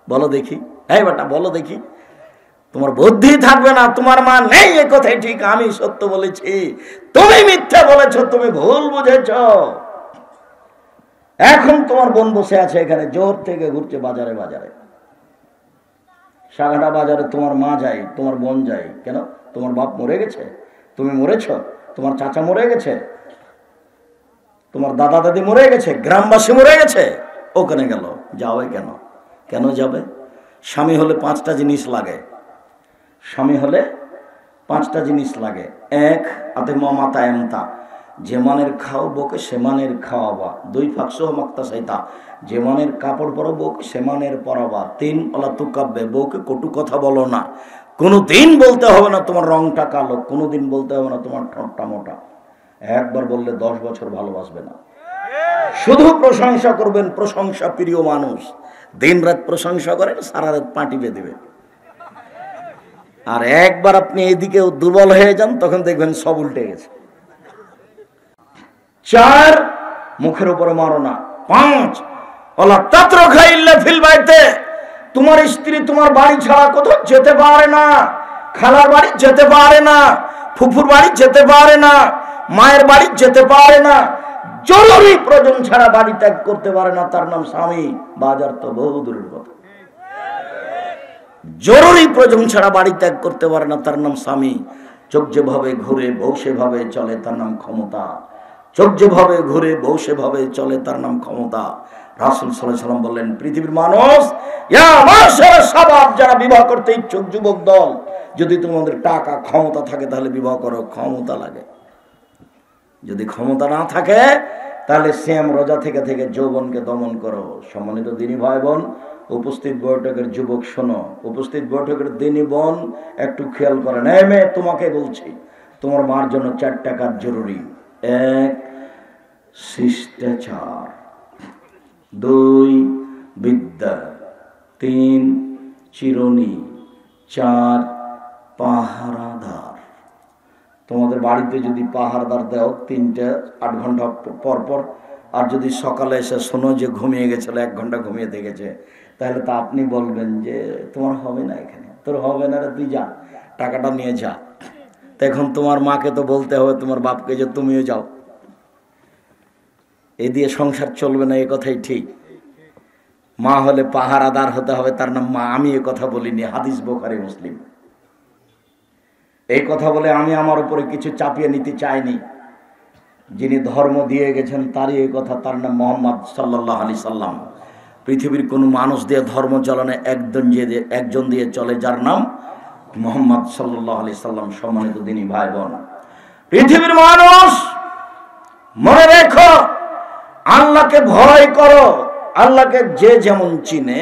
বলো দেখি। এই বেটা বলো দেখি। তোমার বুদ্ধি থাকবে না, তোমার মা নেই, এ কথাই ঠিক। আমি সত্য বলেছি, তুমি মিথ্যা বলেছ, তুমি ভুল বুঝেছ। এখন তোমার বোন বসে আছে এখানে, জোর থেকে ঘুরছে বাজারে বাজারে, সাগাটা বাজারে। তোমার মা যায়, তোমার বোন যায় কেন? তোমার বাপ মরে গেছে, তুমি মরেছ, তোমার চাচা মরে গেছে, তোমার দাদা দাদি মরে গেছে, গ্রামবাসী মরে গেছে, ওখানে গেল। যাবে কেন? কেন যাবে? স্বামী হলে 5টা জিনিস লাগে। স্বামী হলে 5টা জিনিস লাগে। 1, আতে মাতা এমতা, যে মানের খাও বউকে সে মানের খাওয়াবা। 2, ফাকসহ মাক্তা সাইতা, যে মানের কাপড় পরো বউকে সে মানের পরাবা। 3, অলা তুকাব্বে, বউকে কটু কথা বলো না। কোনোদিন বলতে হবে না তোমার রংটা কালো, কোনোদিন বলতে হবে না তোমার ঠোঁটটা মোটা। একবার বললে 10 বছর ভালোবাসবে না। শুধু প্রশংসা করবেন, প্রশংসা প্রিয় মানুষ। দিন রাত প্রশংসা করেন, সারা রাত পাটি বেঁধে। আর একবার আপনি এদিকে দুর্বল হয়ে যান, তখন দেখবেন সব উল্টে গেছে। 4, মুখের উপরে মারো না। 5, ওলা তাতরুকা ইল্লা ফিল বাইতে, তোমার স্ত্রী তোমার বাড়ি ছাড়া কোথাও যেতে পারে না। খালার বাড়ি যেতে পারে না, ফুফুর বাড়ি যেতে পারে না, মায়ের বাড়ি যেতে পারে না। জরুরি প্রয়োজন ছাড়া বাড়ি ত্যাগ করতে পারে না, তার নাম স্বামী। বাজার তো বহু দূরের কথা। জরুরি প্রয়োজন ছাড়া বাড়ি ত্যাগ করতে পারে না, তার নাম স্বামী। চোখ যেভাবে ঘুরে বউ সেভাবে চলে, তার নাম ক্ষমতা। চোখ যেভাবে ঘুরে বউ সেভাবে চলে, তার নাম ক্ষমতা। রাসূল সাল্লাল্লাহু আলাইহি ওয়াসাল্লাম বললেন, পৃথিবীর মানুষ, ইয়া মাশারা শাবাব, যারা বিবাহ করতে ইচ্ছুক যুবক দল, যদি তোমাদের টাকা ক্ষমতা থাকে তাহলে বিবাহ করো। ক্ষমতা লাগে। যদি ক্ষমতা না থাকে তাহলে সিয়াম রোজা থেকে থেকে যৌবনকে দমন করো। সম্মানিত দিনী ভাই বোন, উপস্থিত বৈঠকের যুবক শোনো, উপস্থিত বৈঠকের দিনী বোন একটু খেয়াল করেন। এই মেয়ে, তোমাকে বলছি, তোমার মার জন্য 4টা কাজ জরুরি। 1, শিষ্টাচার। 2, বিদ্যা। 3, চিরুনি। 4, পাহারাদার। তোমাদের বাড়িতে যদি পাহারাদার দাও 3টা 8 ঘন্টা পর পর, আর যদি সকালে এসে শোনো যে ঘুমিয়ে গেছিল, 1 ঘন্টা ঘুমিয়ে দেখেছে, তাহলে তা আপনি বলবেন যে তোমার হবে না, এখানে তোর হবে না রে, তুই যা, টাকাটা নিয়ে যা। তো এখন তোমার মাকে তো বলতে হবে, তোমার বাপকে, যে তুমিও যাও। এ দিয়ে সংসার চলবে না, এ কথাই ঠিক। মা হলে পাহারাদার হতে হবে, তার নাম মা। আমি এ কথা বলিনি, হাদিস বুখারী মুসলিম। এই কথা বলে আমি আমার উপরে কিছু চাপিয়ে নিতে চাইনি। যিনি ধর্ম দিয়ে গেছেন তারই এই কথা, তার নাম মুহাম্মদ সাল্লাল্লাহু আলাইহি সাল্লাম। পৃথিবীর কোনো মানুষ দিয়ে ধর্ম চলনে একজন দিয়ে চলে, যার নাম মুহাম্মদ সাল্লাল্লাহু আলাইহি সাল্লাম। সম্মানিত দিনী ভাই বোন, পৃথিবীর মানুষ মনে রেখো, আল্লাহকে ভয় করো। আল্লাহকে যে যেমন চিনে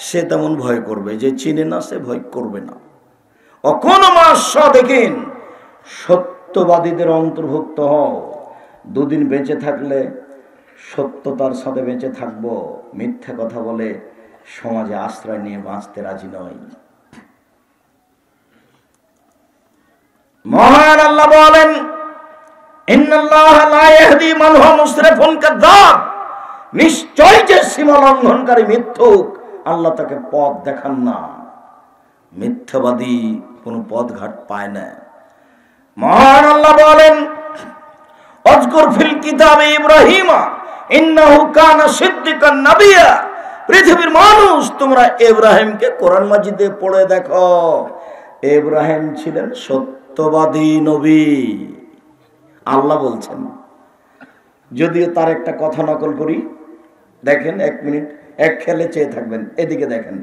সে তেমন ভয় করবে, যে চিনে না সে ভয় করবে না। অকোন মাস দেখিন, সত্যবাদীদের অন্তর্ভুক্ত হও। দুদিন বেঁচে থাকলে সত্যতার সাথে বেঁচে থাকবো, মিথ্যা কথা বলে সমাজে আশ্রয় নিয়ে বাঁচতে রাজি নয়। মহান আল্লাহ বলেন, ইন্নাল্লাহা লা ইয়াহদি মান হুয়া মুসরিফুন কাযাব। নিশ্চয় যে সীমা লঙ্ঘনকারী মিথ্যুক, আল্লাহ তাকে পথ দেখান না। মিথ্যাবাদী কোন পথ ঘাট পায় না। মহান আল্লাহ বলেন, আযকুর ফিল কিতাবে ইব্রাহিম ইন্নাহু কানা সিদ্দিকান নাবিয়্যা। পৃথিবীর মানুষ, তোমরা ইব্রাহিমকে কোরআন মাজিদে পড়ে দেখো। ইব্রাহিম ছিলেন সত্যবাদী নবী, আল্লাহ বলছেন। যদিও তার একটা কথা নকল করি, দেখেন, 1 মিনিট এক খেলে চেয়ে থাকবেন, এদিকে দেখেন।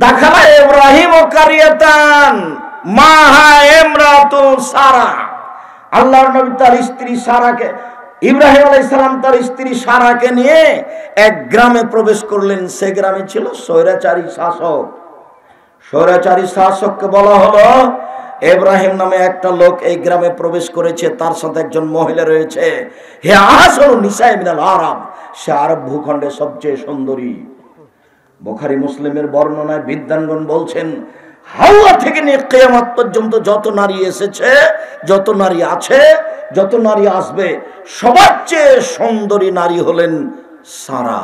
দাখালা ইব্রাহিম ও কারিয়াতান মাহা ইমরাতু সারা। আল্লাহর নবী তার স্ত্রী সারাকে, ইব্রাহিম আলাইহিস সালাম তার স্ত্রী সারাকে নিয়ে এক গ্রামে প্রবেশ করলেন। সে গ্রামে ছিল স্বৈরাচারী শাসক। স্বৈরাচারী শাসককে বলা হলো, ইব্রাহিম নামে একটা লোক এই গ্রামে প্রবেশ করেছে, তার সাথে একজন মহিলা রয়েছে। হে আহসানু নিসাই মিনাল আরব, সে আরব ভূখণ্ডে সবচেয়ে সুন্দরী। বুখারী মুসলিমের বর্ণনায় বিদ্বানগণ বলছেন, হাওয়া থেকে নিয়ে কিয়ামত পর্যন্ত যত নারী এসেছে, যত নারী আছে, যত নারী আসবে, সবার চেয়ে সুন্দরী নারী হলেন সারা।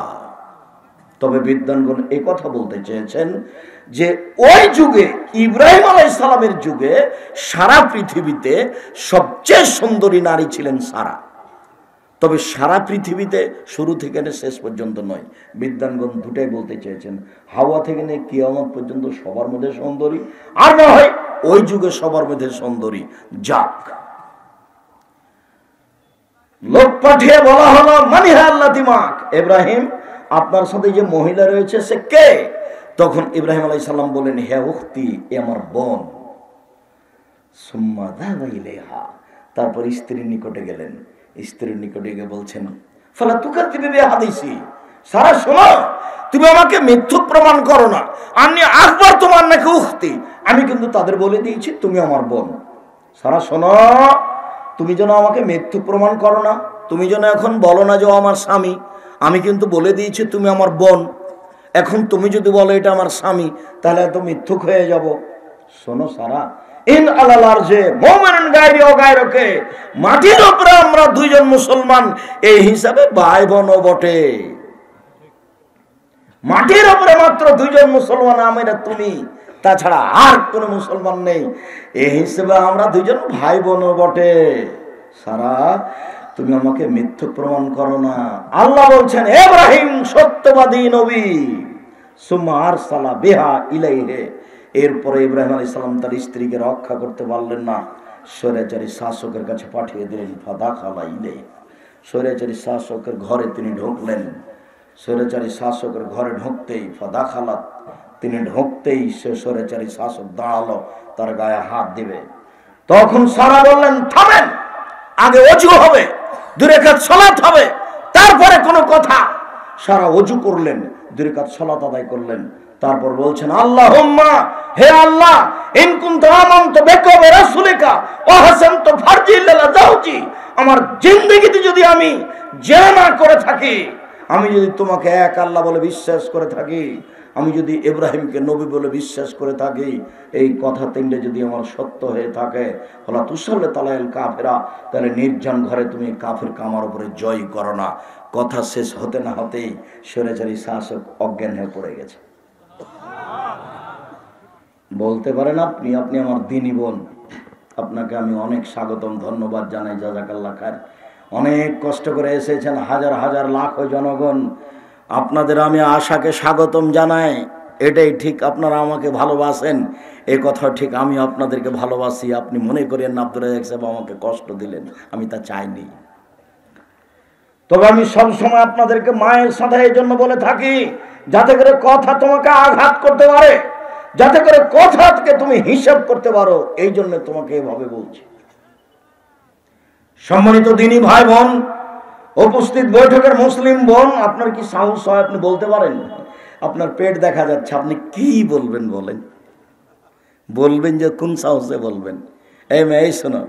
তবে বিদ্বানগণ এই কথা বলতে চেয়েছেন যে ওই যুগে, ইব্রাহিম আলাইহিস সালামের যুগে, সারা পৃথিবীতে সবচেয়ে সুন্দরী নারী ছিলেন সারা। তবে সারা পৃথিবীতে শুরু থেকে শেষ পর্যন্ত নয়। বিদ্বানগণ দুটাই বলতে চেয়েছেন, হাওয়া থেকে নিয়ে কিয়ামত পর্যন্ত সবার মধ্যে সুন্দরী, আর না হয় ওই যুগে সবার মধ্যে সুন্দরী। যাক, লোক পাঠিয়ে বলা হলো, মানি হা আল্লাতি মাক, ইব্রাহিম আপনার সাথে যে মহিলা রয়েছে সে কে? তখন ইব্রাহিম আলাইহিস সালাম বলেন, হে উখতি, এ আমার বোন। সুম্মা যাবা ইলাইহা, তারপর স্ত্রীর নিকটে গেলেন। স্ত্রীর নিকটে গিয়ে বলছেন, ফালা তুকাদ্দিবি বিহাদিসি, সারা শোনো, তুমি আমাকে মিথ্যুক প্রমাণ করো না। আমি আকবার তোমার নাকি উখতি, আমি কিন্তু তাদের বলে দিয়েছি তুমি আমার বোন। সারা শোনো, তুমি যেন আমাকে মিথ্যুক প্রমাণ করো না, তুমি যেন এখন বলো না যে ও আমার স্বামী। আমি কিন্তু বলে দিয়েছি তুমি আমার বোন। এখন তুমি যদি বলো এটা আমার স্বামী, তাহলে এত মিথ্যুক হয়ে যাব। শোনো সারা, ইন আলাল আরজে মুমিনুন গায়রি ও গায়রকে, মাটির উপরে আমরা দুইজন মুসলমান, এই হিসাবে ভাই বোনও বটে। মাটির উপরে মাত্র দুইজন মুসলমান, আমরা তুমি, তাছাড়া আর কোনো মুসলমান নেই। এই হিসেবে আমরা দুইজন ভাই বোনও বটে। সারা, তুমি আমাকে মিথ্যুক প্রমাণ করো না। আল্লাহ বলছেন, ইব্রাহিম সত্যবাদী নবী। সুম্মা আরসালা বিহা ইলাইহি, এরপরে ইব্রাহিম আলাইহিস সালাম তার স্ত্রীকে রক্ষা করতে পারলেন না, স্বৈরাচারী শাসকের কাছে পাঠিয়ে দিলেন। ফাদাখালা ইলাইহি, স্বৈরাচারী শাসকের ঘরে তিনি ঢুকলেন। স্বৈরাচারী শাসকের ঘরে ঢুকতেই, ফাদাখালাত, তিনি ঢুকতেই সে স্বৈরাচারী শাসক দাঁড়ালো, তার গায়ে হাত দিবে। তখন সারা বললেন, থামেন, আগে ওযু হবে, 2 রাকাত সালাত হবে, তারপরে কোনো কথা। সারা ওযু করলেন, 2 রাকাত সালাত আদায় করলেন। তারপর বলছেন, আল্লাহুম্মা, হে আল্লাহ, ইন কুনতা আমানতু বিকা ওয়া রাসূলিকা ওয়া হাসানতু ফারজি ইল্লা যাওজি, আমার জিন্দেগিতে যদি আমি জিনা করে থাকি, আমি যদি তোমাকে এক আল্লাহ বলে বিশ্বাস করে থাকি, আমি যদি ইব্রাহিমকে নবী বলে বিশ্বাস করে থাকি, এই কথা 3টে যদি আমার সত্য হয়ে থাকে, হলা তুসাল্লে তালাইল কাফেরা, তাহলে নির্জন ঘরে তুমি কাফের কামার উপরে জয় করো না। কথা শেষ হতে না হতেই স্বৈরাচারী শাসক অজ্ঞান হয়ে পড়ে গেছে। বলতে পারেন আপনি আমার দিনী বোন, আপনাকে আমি অনেক স্বাগতম, ধন্যবাদ জানাই, জাযাকাল্লাহ খায়ের। অনেক কষ্ট করে এসেছেন, হাজার হাজার লাখ জনগণ আপনাদের আমি আশাকে স্বাগতম জানাই, এটাই ঠিক। আপনারা আমাকে ভালোবাসেন, এ কথা ঠিক। আমি আপনাদেরকে ভালোবাসি। আপনি মনে করেন আব্দুর রাজ্জাক সাহেব আমাকে কষ্ট দিলেন, আমি তা চাইনি। তবে আমি সবসময় আপনাদেরকে মায়ের সাথে এই জন্য বলে থাকি, যাতে করে কথা তোমাকে আঘাত করতে পারে, যাতে করে কথা থেকে তুমি হিসাব করতে পারো, এই জন্য তোমাকে এভাবে বলছি। সম্মানিত দিনী ভাই বোন, উপস্থিত বৈঠকের মুসলিম বোন, আপনার কি সাহস হয় আপনি বলতে পারেন? আপনার পেট দেখা যাচ্ছে, আপনি কি বলবেন বলেন? বলবেন যে কোন সাহসে বলবেন? এই মেয়ে শোনো,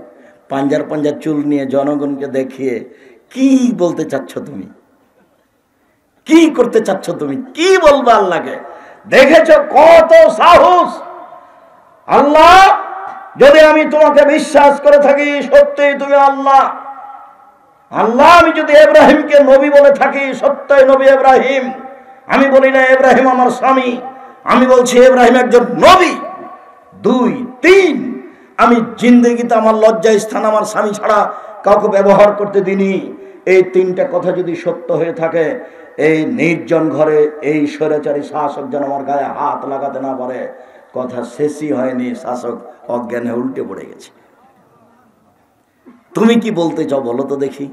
পাঞ্জার পাঞ্জার চুল নিয়ে জনগণকে দেখিয়ে কি বলতে চাচ্ছ তুমি? কি করতে চাচ্ছ তুমি? কি বলবে আল্লাহকে? দেখেছ কত সাহস? আল্লাহ, যদি আমি তোমাকে বিশ্বাস করে থাকি সত্যই তুমি আল্লাহ। আল্লাহ, আমি যদি ইব্রাহিমকে নবী বলে থাকি সত্যই নবী ইব্রাহিম। আমি বলি না ইব্রাহিম আমার স্বামী, আমি বলছি ইব্রাহিম একজন নবী। 2, 3, আমি জিন্দেগিতে আমার লজ্জা স্থান আমার স্বামী ছাড়া কাউকে ব্যবহার করতে দিনি। এই 3টা কথা যদি সত্য হয়ে থাকে, এই নির্জন ঘরে এই স্বৈরাচারী শাসক যেন আমার গায়ে হাত লাগাতে না পারে। কথা শেষই হয়নি, শাসক অজ্ঞানে উল্টে পড়ে গেছে। তুমি কি বলতে চাও বলো তো দেখি?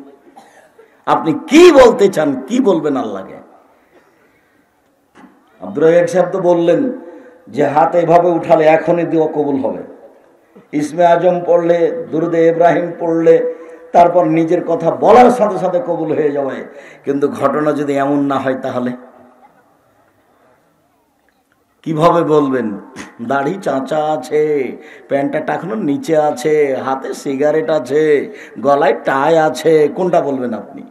আপনি কি বলতে চান? কি বলবেন আল্লাহকে? আব্দুর রাজ্জাক সাহেব তো বললেন যে হাত এভাবে উঠালে এখনই দোয়া কবুল হবে। ইসমে আজম পড়লে, দুরুদে ইব্রাহিম পড়লে, তারপর নিজের কথা বলার সাথে সাথে কবুল হয়ে যাবে। কিন্তু ঘটনা যদি এমন না হয় তাহলে কিভাবে বলবেন? দাড়ি চাঁচা আছে, প্যান্টটা টাকানোর নিচে আছে, হাতে সিগারেট আছে, গলায় টাই আছে, কোনটা বলবেন আপনি?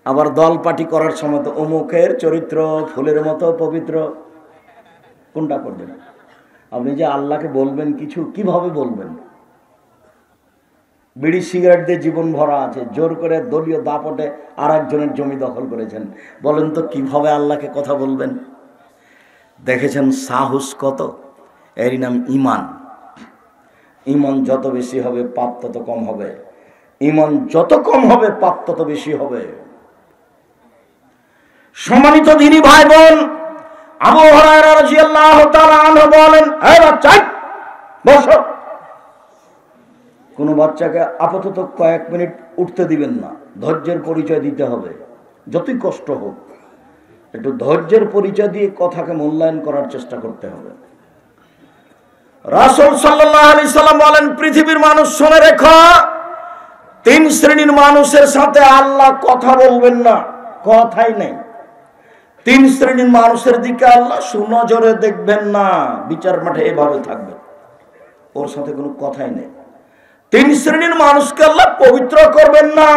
আবার দল পার্টি করার সময় তো অমুকের চরিত্র ফুলের মতো পবিত্র, কোনটা করবেন? আপনি যে আল্লাহকে বলবেন কিছু, কিভাবে বলবেন? বিড়ি সিগারেট দিয়ে জীবন ভরা আছে, জোর করে দলীয় দাপটে আর একজনের জমি দখল করেছেন। বলেন তো কিভাবে আল্লাহকে কথা বলবেন? দেখেছেন সাহস কত? এরই নাম ঈমান। ঈমান যত বেশি হবে পাপ তত কম হবে, ঈমান যত কম হবে পাপ তত বেশি হবে। সম্মানিত দিনী ভাই বোন, আবু হুরায়রা রাদিয়াল্লাহু তাআলা আনহু বলেন, এই বাচ্চা বসো। কোন বাচ্চাকে আপাতত কয়েক মিনিট উঠতে দিবেন না, ধৈর্যের পরিচয় দিতে হবে। যতই কষ্ট হোক একটু ধৈর্যের পরিচয় দিয়ে কথাকে মূল্যায়ন করার চেষ্টা করতে হবে। রাসূল সাল্লাল্লাহু আলাইহি সাল্লাম বলেন, পৃথিবীর মানুষ শুনে রেখো, 3 শ্রেণীর মানুষের সাথে আল্লাহ কথা বলবেন না, কথাই নেই। 3 শ্রেণীর মানুষের দিকে আল্লাহ সুনজরে দেখবেন না, বিচার মাঠে এভাবে থাকবে, ওর সাথে কোনো কথাই নেই। 3 শ্রেণীর মানুষকে আল্লাহ পবিত্র করবেন না,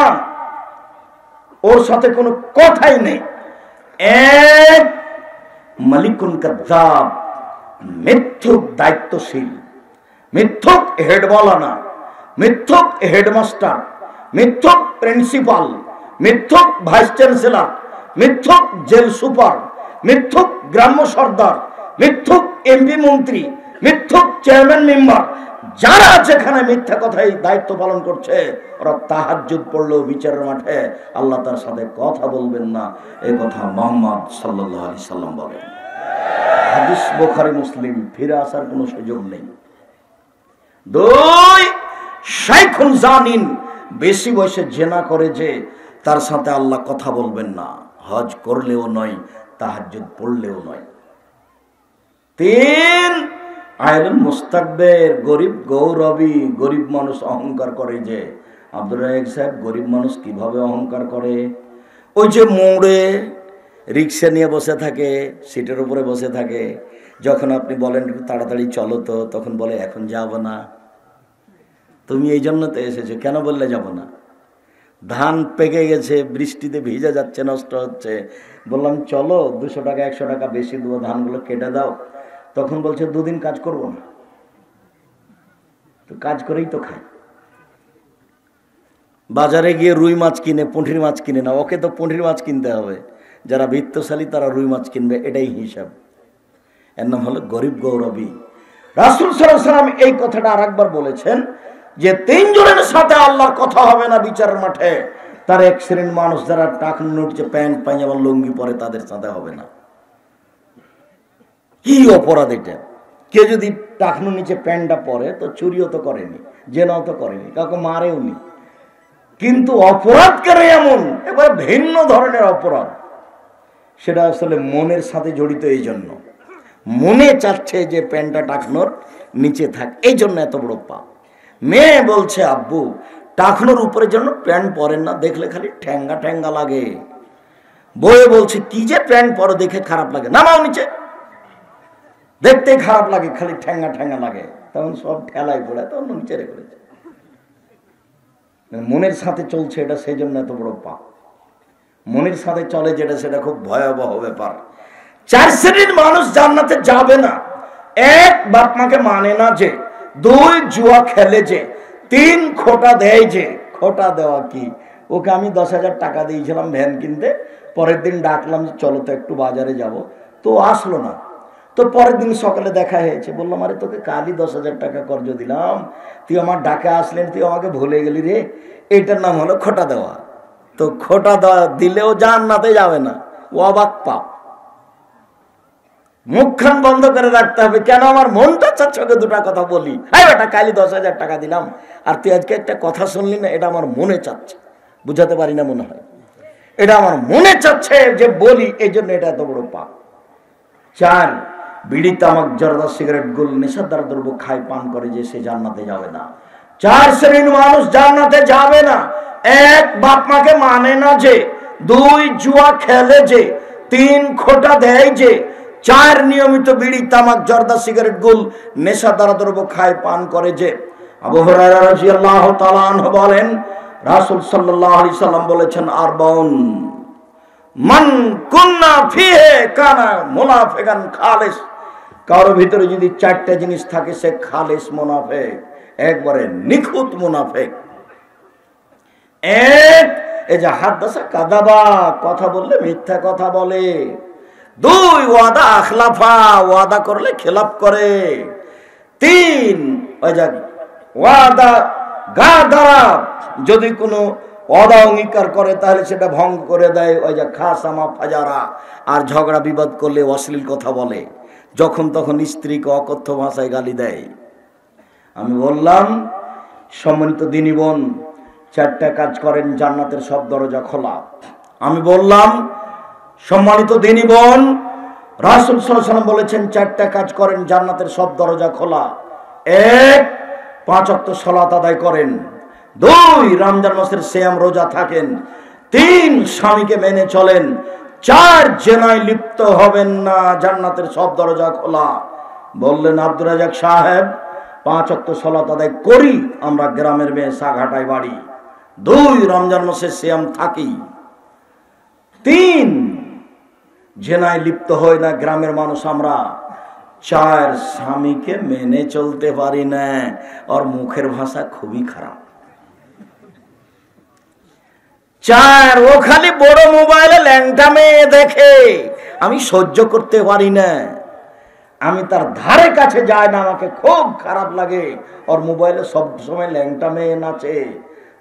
ওর সাথে কোনো কথাই নেই। এক, মালিকুন কাযযাব, মিথ্যুক দায়িত্বশীল, মিথ্যুক হেডওয়ালানা, মিথ্যুক হেডমাস্টার, মিথ্যুক প্রিন্সিপাল, মিথ্যুক ভাইস চ্যান্সেলর, মিথ্যুক জেল সুপার, মিথ্যুক গ্রাম্য সর্দার, মিথ্যুক এমপি মন্ত্রী, মিথ্যুক চেয়ারম্যান মেম্বার, যারা যেখানে মিথ্যা কথাই দায়িত্ব পালন করছে, ওরা তাহাজ্জুদ পড়লেও বিচারের মাঠে আল্লাহ তার সাথে কথা বলবেন না। এই কথা মুহাম্মদ সাল্লাল্লাহু আলাইহি সাল্লাম বলেন। হাদিস বুখারী মুসলিম, ফিরে আসার কোনো সুযোগ নেই। 2, শাইখুন জানিন, বেশি বয়সে জেনা করে যে, তার সাথে আল্লাহ কথা বলবেন না, হজ করলেও নয়, তাহাজ্জুদ পড়লেও নয়। 3, আইলুল মুস্তাকবির, গরিব গৌরবী, গরিব মানুষ অহংকার করে যে। আব্দুর রাজ্জাক সাহেব গরিব মানুষ কিভাবে অহংকার করে? ওই যে মোড়ে রিক্সা নিয়ে বসে থাকে, সিটের উপরে বসে থাকে, যখন আপনি বলেন একটু তাড়াতাড়ি চলো তো, তখন বলে এখন যাব না। তুমি এই জন্য তো এসেছো, কেন বললে যাব না? ধান পেকে গেছে, বৃষ্টিতে ভিজে যাচ্ছে, নষ্ট হচ্ছে, বললাম চলো 200 টাকা 100 টাকা বেশি দেবো, ধানগুলো কেটে দাও। তখন বলছে 2 দিন কাজ করবো না। তো কাজ করেই তো খাই। বাজারে গিয়ে রুই মাছ কিনে, পুঁটির মাছ কিনে না, ওকে তো পুঁটির মাছ কিনতে হবে। যারা বিত্তশালী তারা রুই মাছ কিনবে, এটাই হিসাব। এর নাম হলো গরিব গৌরবী। রাসূল সাল্লাল্লাহু আলাইহি সাল্লাম এই কথাটা আরেকবার বলেছেন যে 3 জনের সাথে আল্লাহর কথা হবে না বিচারের মাঠে। তার এক শ্রেণীর মানুষ যারা টাকনুর নিচে প্যান্ট পায়জামা লুঙ্গি পরে তাদের চাঁদা হবে না। কি অপরাধ এটা? কেউ যদি টাকনুর নিচে প্যান্টটা পরে তো চুরিও তো করেনি, জেনাও তো করেনি, কাউকে মারেও নি, কিন্তু অপরাধ কেন এমন? এবার ভিন্ন ধরনের অপরাধ। সেটা আসলে মনের সাথে জড়িত। এই জন্য মনে চাচ্ছে যে প্যান্টটা টাকনোর নিচে থাক, এই জন্য এত বড় পাপ। মেয়ে বলছে আব্বু টাকনোর উপরে জন্য প্যান্ট পরেন না, দেখলে খালি ঠ্যাঙ্গা ঠ্যাঙ্গা লাগে। বউয়ে বলছে কি যে প্যান্ট পরো, দেখে খারাপ লাগে, নামাও নিচে, দেখতে খারাপ লাগে, খালি ঠ্যাঙ্গা ঠ্যাঙ্গা লাগে। তখন সব ঠেলাই পড়ে, তখন নিচে রেখেছে। মনের সাথে চলছে এটা, সেই জন্য এত বড় পাপ। মনের সাথে চলে যেটা, সেটা খুব ভয়াবহ ব্যাপার। 4 শ্রেণীর মানুষ জান্নাতে যাবে না। 1, বাপ মাকে মানে না যে, 2, জুয়া খেলে যে, 3, খোটা দেয় যে। খোটা দেওয়া কি? ওকে আমি 10,000 টাকা দিয়েছিলাম ভ্যান কিনতে, পরের দিন ডাকলাম যে চলো তো একটু বাজারে যাব, তো আসলো না। তো পরের দিন সকালে দেখা হয়েছে, বললাম আরে তোকে কালই 10,000 টাকা কর্জ দিলাম, তুই আমার ডাকে আসলেন, তুই আমাকে ভুলে গেলি রে। এটার নাম হলো খোটা দেওয়া। তো খোটা দিলেও জান্নাতে যাবে না, ও অবাক পাপ। মুখখান বন্ধ করে রাখতে হবে। কেন? আমার মনটা চাচ্ছে ওকে 2টা কথা বলি। হ্যাঁ বেটা কালই 10,000 টাকা দিলাম, আর তুই আজকে একটা কথা শুনলি না, এটা আমার মনে চাচ্ছে। বুঝাতে পারি না মনে হয়, এটা আমার মনে চাচ্ছে যে বলি, এই জন্য এটা এত বড় পাপ। 4, বিড়ি তামাক জর্দা সিগারেট গোল নেশাদার দ্রব্য খায় পান করে যে, সে জান্নাতে যাবে না। 4 শ্রেণীর মানুষ জান্নাতে যাবে না। 1, বাপ মাকে মানে না যে, 2, জুয়া খেলে যে, 3, খোটা দেয় যে, 4, নিয়মিত বিড়ি তামাক জর্দা সিগারেট গোল নেশাদার দ্রব্য খায় পান করে যে। আবু হুরায়রা রাদিয়াল্লাহু তাআলা আনহু বলেন, রাসূল সাল্লাল্লাহু আলাইহি সাল্লাম বলেছেন, আরবাউন মান কুন্না ফিহে কানা মুনাফিকান খালিস। কারো ভিতরে যদি 4টা জিনিস থাকে, সে খালিস মুনাফিক, একবারে নিখুঁত মুনাফিক। 1, এই যে হাদাসা কাযাবা, কথা বললে মিথ্যা কথা বলে। 2, ওয়াদা আখলাফা, ওয়াদা করলে খেলাফ করে। 3, ওই যে ওয়াদা গাদারা, যদি কোনো ওয়াদা অঙ্গীকার করে তাহলে সেটা ভঙ্গ করে দেয়। ওই যে খাসামা ফাজারা, আর ঝগড়া বিবাদ করলে অশ্লীল কথা বলে, যখন তখন স্ত্রীকে অকথ্য ভাষায় গালি দেয়। আমি বললাম সম্মানিত দিনী বোন, 4টা কাজ করেন জান্নাতের সব দরজা খোলা। আমি বললাম সম্মানিত দিনী বোন, রাসূল সাল্লাল্লাহু আলাইহি ওয়াসাল্লাম বলেছেন 4টা কাজ করেন জান্নাতের সব দরজা খোলা। 1, 5 ওয়াক্ত সালাত আদায় করেন। 2, রমজান মাসের সিয়াম রোজা থাকেন। 3, স্বামীকে মেনে চলেন। 4, জেনায় লিপ্ত হবেন না, জান্নাতের সব দরজা খোলা। বললেন আব্দুর রাজ্জাক সাহেব 5 ওয়াক্ত সালাত আদায় করি, আমরা গ্রামের মেয়ে, সাঘাটায় বাড়ি। 2, রমজান মাসে সিয়াম থাকি। 3, জেনায় লিপ্ত হই না, গ্রামের মানুষ আমরা। 4, স্বামীকে মেনে চলতে পারি না, আর মুখের ভাষা খুবই খারাপ। 4, ও খালি বড় মোবাইলে ল্যাংটা মেয়ে দেখে, আমি সহ্য করতে পারি না, আমি তার ধারে কাছে যাই না, আমাকে খুব খারাপ লাগে। ওর মোবাইলে সব সময় ল্যাংটা মেয়ে নাচে,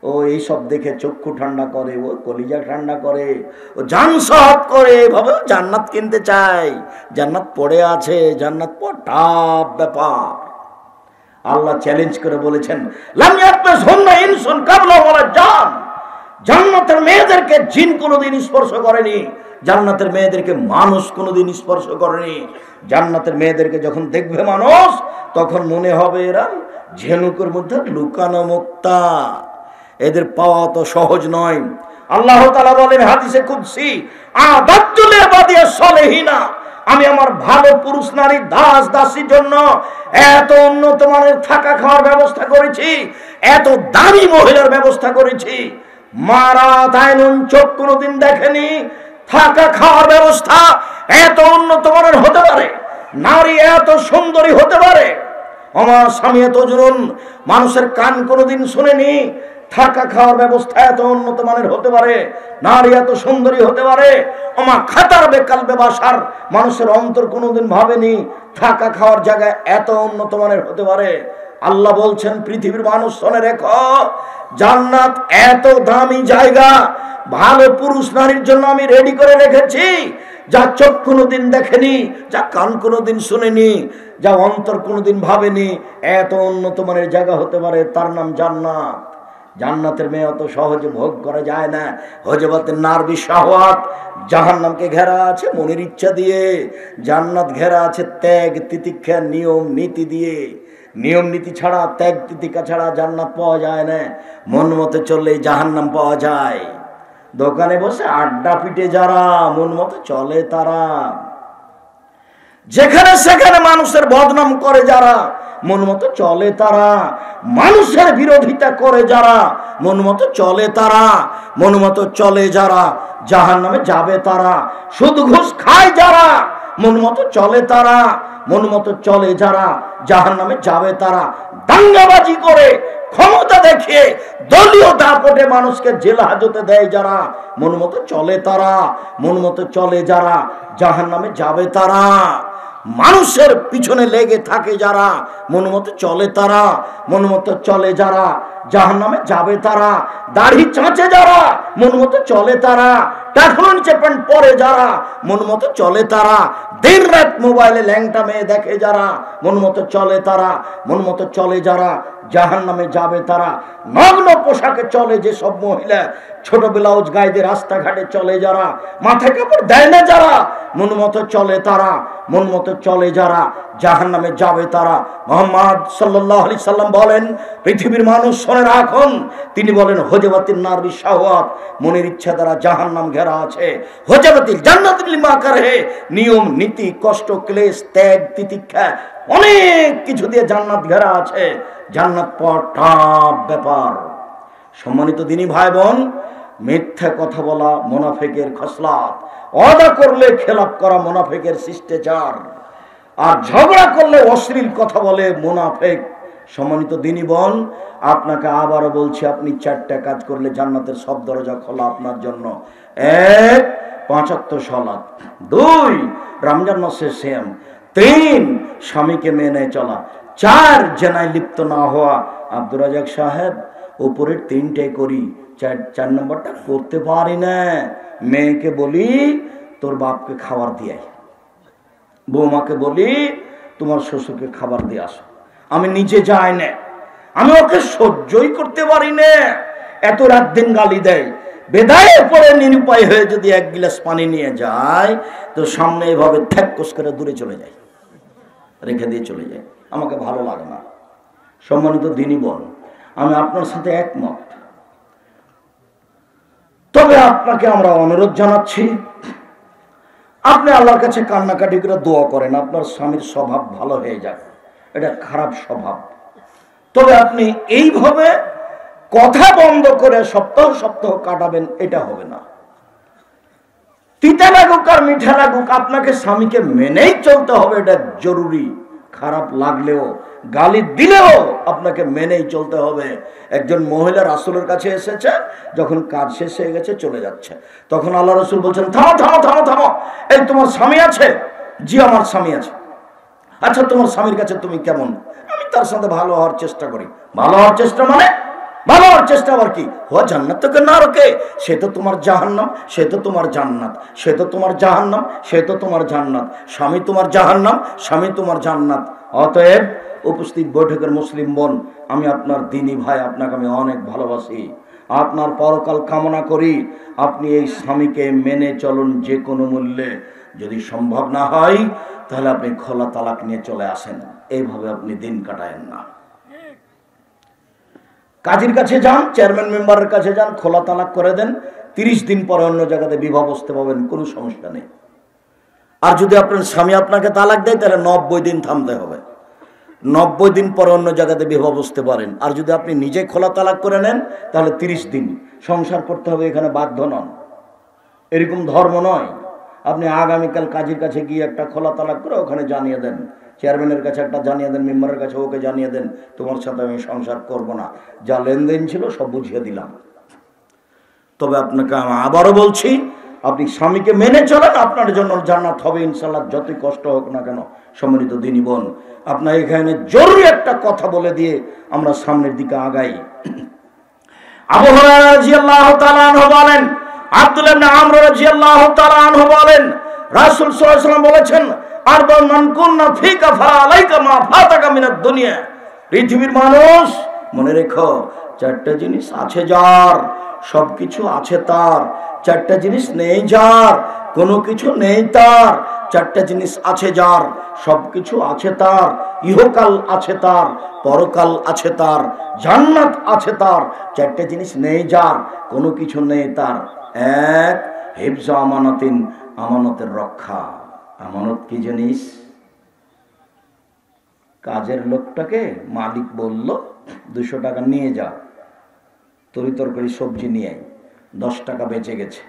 ও এইসব দেখে চক্ষু ঠান্ডা করে, ও কলিজা ঠান্ডা করে, ও জান সহত করে, এভাবে জান্নাত কিনতে চায়। জান্নাত পড়ে আছে, জান্নাত টাফ ব্যাপার। আল্লাহ চ্যালেঞ্জ করে বলেছেন, লাম ইয়াতমাসহুন্না ইনসুন কাবলা ওয়ালা জান। জান্নাতের মেয়েদেরকে জিন কোনোদিন স্পর্শ করেনি, জান্নাতের মেয়েদেরকে মানুষ কোনোদিন স্পর্শ করেনি। জান্নাতের মেয়েদেরকে যখন দেখবে মানুষ, তখন মনে হবে এরা ঝিনুকের মধ্যে লুকানো মুক্তা, এদের পাওয়া তো সহজ নয়। আল্লাহ তাআলা বলেন হাদিসে কুদসি, আদাতু লিবাদিয়াস সালিহিনা, আমি আমার ভালো পুরুষ নারী দাস দাসীর জন্য এত উন্নত মানের থাকা খাওয়ার ব্যবস্থা করেছি, এত দামি মহিলার ব্যবস্থা করেছি, মারা তাইনুন, চোখ কোনোদিন দেখেনি। থাকা খাওয়ার ব্যবস্থা এত উন্নত মানের হতে পারে, নারী এত সুন্দরী হতে পারে। আমার স্বামী এত জরুন, মানুষের কান কোনোদিন শুনেনি। থাকা খাওয়ার ব্যবস্থা এত উন্নত মানের হতে পারে, নারী এত সুন্দরী হতে পারে। আমার খাতার বেকাল বেবাসার মানুষের অন্তর কোনোদিন ভাবেনি থাকা খাওয়ার জায়গায় এত উন্নত মানের হতে পারে। আল্লাহ বলছেন পৃথিবীর মানুষ শোনে রেখো, জান্নাত এত দামি জায়গা, ভালো পুরুষ নারীর জন্য আমি রেডি করে রেখেছি, যা চোখ কোনোদিন দেখেনি, যা কান কোনোদিন শুনেনি, যা অন্তর কোনোদিন ভাবেনি। এত উন্নত মানের জায়গা হতে পারে, তার নাম জান্নাত। জান্নাতের মেয়ে অত সহজে ভোগ করা যায় না। হজবাতের নারবি শাহওয়াত, জাহান্নামকে ঘেরা আছে মনের ইচ্ছা দিয়ে, জান্নাত ঘেরা আছে ত্যাগ তিতিক্ষা নিয়ম নীতি দিয়ে। নিয়ম নীতি ছাড়া, ত্যাগ তিতিক্ষা ছাড়া জান্নাত পাওয়া যায় না। মন মতো চললেই জাহান্নাম পাওয়া যায়। দোকানে বসে আড্ডা পিটে যারা, মন মতো চলে তারা। যেখানে সেখানে মানুষের বদনাম করে যারা, মন মতো চলে তারা। মানুষের বিরোধিতা করে যারা, মন মতো চলে তারা। মন মতো চলে যারা, জাহান্নামে যাবে তারা। সুদ ঘুষ খায় যারা, মন মতো চলে তারা। মন মতো চলে যারা, জাহান্নামে যাবে তারা। দাঙ্গাবাজি করে, ক্ষমতা দেখিয়ে, দলীয় দাপটে মানুষকে জেল হাজতে দেয় যারা, মন মতো চলে তারা। মন মতো চলে যারা, জাহান্নামে যাবে তারা। মানুষের পিছনে লেগে থাকে যারা, মন মতো চলে তারা। মন মতো চলে যারা, জাহান্নামে যাবে তারা। দাড়ি চাঁচে যারা, মন মতো চলে তারা। টাকনুন চেপেন পরে যারা, মন মতো চলে তারা। দিন রাত মোবাইলে ল্যাংটা মেয়ে দেখে যারা, মন মতো চলে তারা। মন মতো চলে যারা, জাহান্নামে যাবে তারা। নগ্ন পোশাকে চলে যে সব মহিলা, ছোট ব্লাউজ গায়ে দিয়ে রাস্তাঘাটে চলে যারা, মাথায় কাপড় দেয় না যারা, মন মতো চলে তারা। মন মতো চলে যারা, জাহান্নামে যাবে তারা। মুহাম্মদ সাল্লাল্লাহু আলাইহি সাল্লাম বলেন, পৃথিবীর মানুষ শোনে রাখুন, তিনি বলেন হজবাতিন নারবি শাহওয়াত, মনের ইচ্ছা দ্বারা জাহান্নাম ঘেরা আছে। হজবাতিল জান্নাতুল লিমা কারহে, নিয়ম নীতি কষ্ট ক্লেশ ত্যাগ তিতিক্ষা অনেক কিছু দিয়ে জান্নাত ঘেরা আছে। জান্নাত পাওয়া টাফ ব্যাপার। সম্মানিত দিনী ভাই বোন, মিথ্যা কথা বলা মুনাফিকের খসলাত, ওয়াদা করলে খেলাপ করা মুনাফিকের শিষ্টাচার, আর ঝগড়া করলে অশ্লীল কথা বলে মুনাফিক। সম্মানিত দিনী বোন, আপনাকে আবারও বলছি, আপনি 4টা কাজ করলে জান্নাতের সব দরজা খোলা আপনার জন্য। 1, 5 ওয়াক্ত সালাত। 2, রমজান মাসে সিয়াম। 3, স্বামীকে মেনে চলা। 4, জেনায় লিপ্ত না হওয়া। আব্দুর রাজাক সাহেব, উপরের 3টে করি, 4 নম্বরটা করতে পারি না। মেয়েকে বলি তোর বাপকে খাবার দিয়ে, বৌমাকে বলি তোমার শ্বশুরকে খাবার দিয়ে আসো। আমি নিজে যাই না, আমি ওকে সহ্যই করতে পারি না। এত রাত দিন গালি দেয়। বেদায় পরে নিরুপায় হয়ে যদি 1 গ্লাস পানি নিয়ে যায়, তো সামনে এভাবে ঠ্যাক্কস করে দূরে চলে যায়, রেখে দিয়ে চলে যায়। আমাকে ভালো লাগে না। সম্মানিত দিনী বোন, আমি আপনার সাথে একমত। তবে আপনাকে আমরা অনুরোধ জানাচ্ছি, আপনি আল্লাহর কাছে কান্নাকাটি করে দোয়া করেন আপনার স্বামীর স্বভাব ভালো হয়ে যাক। এটা খারাপ স্বভাব। তবে আপনি এইভাবে কথা বন্ধ করে সপ্তাহ সপ্তাহ কাটাবেন, এটা হবে না। তিতা লাগুক আর মিঠা লাগুক, আপনাকে স্বামীকে মেনেই চলতে হবে, এটা জরুরি। খারাপ লাগলেও, গালি দিলেও আপনাকে মেনেই চলতে হবে। একজন মহিলা রাসূলের কাছে এসেছে, যখন কাজ শেষ হয়ে গেছে চলে যাচ্ছে, তখন আল্লাহ রাসূল বলছেন, থামো থামো থামো থামো, এই তোমার স্বামী আছে? জি আমার স্বামী আছে। আচ্ছা তোমার স্বামীর কাছে তুমি কেমন? আমি তার সাথে ভালো হওয়ার চেষ্টা করি। ভালো হওয়ার চেষ্টা মানে? ভালো হওয়ার চেষ্টা আবার কি? হুয়া জান্নাত থেকে না রোকে, সে তো তোমার জাহান্নাম, সে তো তোমার জান্নাত, সে তো তোমার জাহান্নাম, সে তো তোমার জান্নাত। স্বামী তোমার জাহান্নাম, স্বামী তোমার জান্নাত। অতএব উপস্থিত বৈঠকের মুসলিম বোন, আমি আপনার দিনী ভাই, আপনাকে আমি অনেক ভালোবাসি, আপনার পরকাল কামনা করি। আপনি এই স্বামীকে মেনে চলুন যে কোনো মূল্যে। যদি সম্ভব না হয় তাহলে আপনি খোলা তালাক নিয়ে চলে আসেন। এইভাবে আপনি দিন কাটায়েন না। কাজীর কাছে যান, চেয়ারম্যান মেম্বারের কাছে যান, খোলা তালাক করে দেন। 30 দিন পরে অন্য জায়গাতে বিবাহ বসতে পাবেন, কোনো সমস্যা নেই। আর যদি আপনার স্বামী আপনাকে তালাক দেয় তাহলে 90 দিন থামতে হবে। 90 দিন পরে অন্য জায়গাতে বিবাহ বসতে পারেন। আর যদি আপনি নিজে খোলা তালাক করে নেন তাহলে 30 দিন সংসার করতে হবে, এখানে বাধ্য নন। এরকম ধর্ম নয়। আপনি আগামীকাল কাজীর কাছে গিয়ে একটা খোলা তালাক করে ওখানে জানিয়ে দেন, চেয়ারম্যানের কাছে একটা জানিয়ে দেন, মেম্বারের কাছে ওকে জানিয়ে দেন, তোমার সাথে আমি সংসার করব না, যা লেনদেন ছিল সব বুঝিয়ে দিলাম। তবে আপনাকে আমি আবারও বলছি, আপনি স্বামীকে মেনে চলেন, আপনার জন্য জান্নাত হবে ইনশাআল্লাহ, যতই কষ্ট হোক না কেন। সম্মানিত দিনী বোন, আপনার এখানে জরুরি একটা কথা বলে দিয়ে আমরা সামনের দিকে আগাই। আবু হুরায়রা রাদিয়াল্লাহু তাআলা আনহু বলেন, আব্দুল্লাহ ইবনে আমর রাদিয়াল্লাহু তাআলা আনহু বলেন, রাসূল সাল্লাল্লাহু আলাইহি ওয়াসাল্লাম বলেছেন, আরবা মান কুননা ফিকা ফালাইকা মা ফাতাকা মিনাদ দুনিয়া। পৃথিবীর মানুষ মনে রেখো, চারটা জিনিস আছে যার, সবকিছু আছে তার। চারটা জিনিস নেই যার, কোনো কিছু নেই তার। চারটা জিনিস আছে যার, সবকিছু আছে তার। ইহকাল আছে তার, পরকাল আছে তার, জান্নাত আছে তার। চারটা জিনিস নেই যার, কোনো কিছু নেই তার। এক, হিফজ আমানাতিন, আমানতের রক্ষা। আমানত কি জিনিস? কাজের লোকটাকে মালিক বলল 200 টাকা নিয়ে যা, তরি সবজি নিয়ে 10 টাকা বেঁচে গেছে।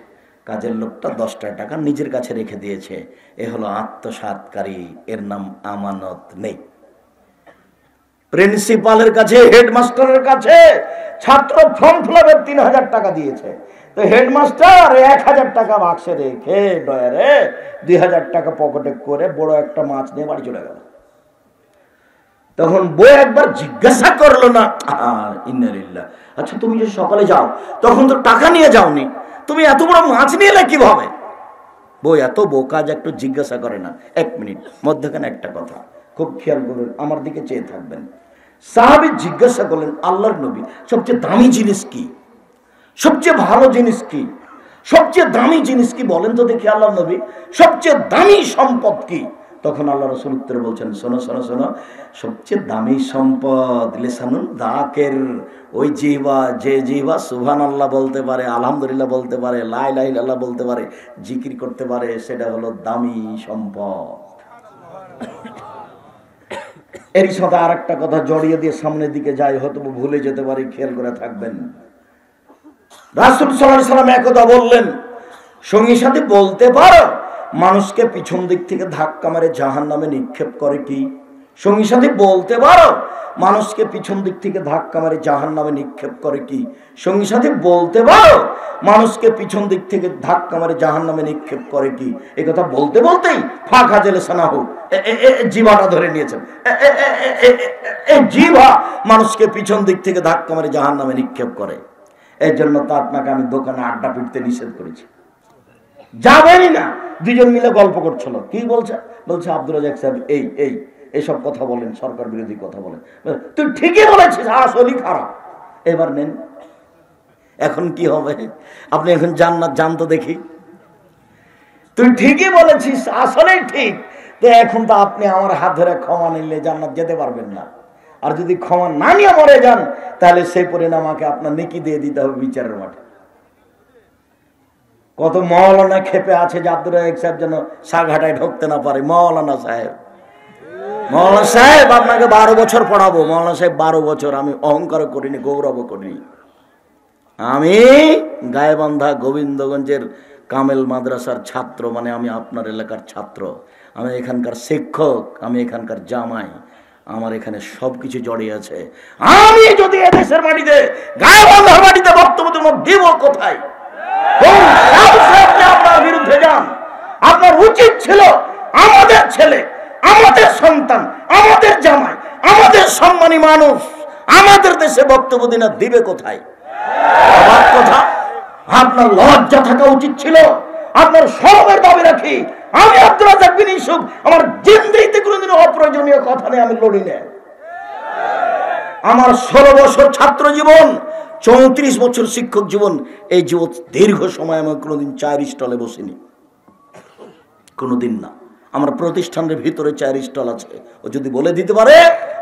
কাজের লোকটা 10 টাকা নিজের কাছে রেখে দিয়েছে, এ হলো আত্মসাৎকারী, এর নাম আমানত নেই। প্রিন্সিপালের কাছে, হেডমাস্টারের কাছে ছাত্র ফর্ম ফিলাপের 3000 টাকা দিয়েছে, তো হেডমাস্টার 1000 টাকা বাক্সে রেখে ডয়ারে 2000 টাকা পকেটে করে বড় একটা মাছ নিয়ে বাড়ি চলে গেল। তখন বই একবার জিজ্ঞাসা করলো না, ইন্নালিল্লাহ, আচ্ছা তুমি যে সকালে যাও তখন তো টাকা নিয়ে যাওনি, তুমি এত বড় মাছ নিয়ে এলে কিভাবে? বই এত বোকা যে একটু জিজ্ঞাসা করে না। 1 মিনিট মধ্যখানে একটা কথা খুব খেয়াল করুন, আমার দিকে চেয়ে থাকবেন। সাহাবী জিজ্ঞাসা করলেন, আল্লাহর নবী, সবচেয়ে দামি জিনিস কি? সবচেয়ে ভালো জিনিস কি? সবচেয়ে দামি জিনিস কি বলেন তো দেখি আল্লাহর নবী, সবচেয়ে দামি সম্পদ কি? তখন আল্লাহ রাসূল উত্তরে বলছেন, শোনো শোনো শোনো, সবচেয়ে দামি সম্পদ লিসানুন যাকির, ওই জিহ্বা, যে জিহ্বা সুবহানাল্লাহ বলতে পারে, আলহামদুলিল্লাহ বলতে পারে, লা ইলাহা ইল্লাল্লাহ বলতে পারে, জিকির করতে পারে, সেটা হলো দামি সম্পদ। এর সাথে আরেকটা কথা জড়িয়ে দিয়ে সামনের দিকে যাই, হয়তো ভুলে যেতে পারি, খেয়াল করে থাকবেন। রাসূল সাল্লাল্লাহু আলাইহি সাল্লাম একদা বললেন, সঙ্গী সাথী বলতে পারো মানুষকে পিছন দিক থেকে ধাক্কা মারে জাহান্নামে নিক্ষেপ করে কি? সঙ্গী সাথী বলতে পারো মানুষকে পিছন দিক থেকে ধাক্কা মারে জাহান্নামে নিক্ষেপ করে কি? সঙ্গী সাথী বলতে পারো মানুষকে পিছন দিক থেকে ধাক্কা মারে জাহান্নামে নিক্ষেপ করে কি? এই কথা বলতে বলতেই ফাঁকা জেলে সানাহু জিভাটা ধরে নিয়েছেন। এই জিভা মানুষকে পিছন দিক থেকে ধাক্কা মারে জাহান্নামে নিক্ষেপ করে। এর জন্য তো আপনাকে আমি দোকানে আড্ডা পিটতে নিষেধ করেছি, যাবেনই না। দুজন মিলে গল্প করছিল, কি বলছে? বলছে আব্দুল রাজ্জাক সাহেব এইসব কথা বলেন, সরকার বিরোধী কথা বলেন। তুই ঠিকই বলেছিস, আসলেই খারাপ। এবার নেন, এখন কি হবে? আপনি এখন জান্নাত জানতো দেখি। তুই ঠিকই বলেছিস, আসলেই ঠিক। তো এখন তো আপনি আমার হাত ধরে ক্ষমা নিলে জান্নাত যেতে পারবেন না। আর যদি ক্ষমা না নিয়ে মরে যান, তাহলে সেই পরিণামকে আপনার নেকি দিয়ে দিতে হবে বিচারের মাঠে। কত মাওলানা খেপে আছে যে আব্দুর রাজ্জাক সাহেব যেন সাঘাটায় ঢুকতে না পারে। মাওলানা সাহেব আপনাকে 12 বছর পড়াবো। মাওলানা সাহেব 12 বছর। আমি অহংকার করিনি, গৌরব করিনি। আমি গায়েবান্ধা গোবিন্দগঞ্জের কামেল মাদ্রাসার ছাত্র, মানে আমি আপনার এলাকার ছাত্র, আমি এখানকার শিক্ষক, আমি এখানকার জামাই, আমার এখানে সবকিছু জড়িয়ে আছে। আমি যদি এদেশের মাটিতে, গায়েবান্ধার মাটিতে বক্তব্য দিব কোথায়? আপনার বিরুদ্ধে যান। আপনার উচিত ছিল আমাদের ছেলে, আমাদের সন্তান, আমাদের জামাই, আমাদের সম্মানী মানুষ আমাদের দেশে বক্তব্য দিবে কোথায়? কথা। আপনার লজ্জা থাকা উচিত ছিল। আপনার শরমের দাবি রাখি। আমি আব্দুল রাজ্জাক বিন ইউসুফ আমার জিন্দেগিতে কোনোদিনও অপ্রয়োজনীয় কথা নিয়ে আমি লড়ি না। আমার 16 বছর ছাত্র জীবন, 34 বছর শিক্ষক জীবন, এই জীবন দীর্ঘ সময় আমি কোনোদিন চায়ের স্টলে বসিনি, কোনোদিন না। আমার প্রতিষ্ঠানের ভিতরে চায়ের স্টল আছে। ও যদি বলে দিতে পারে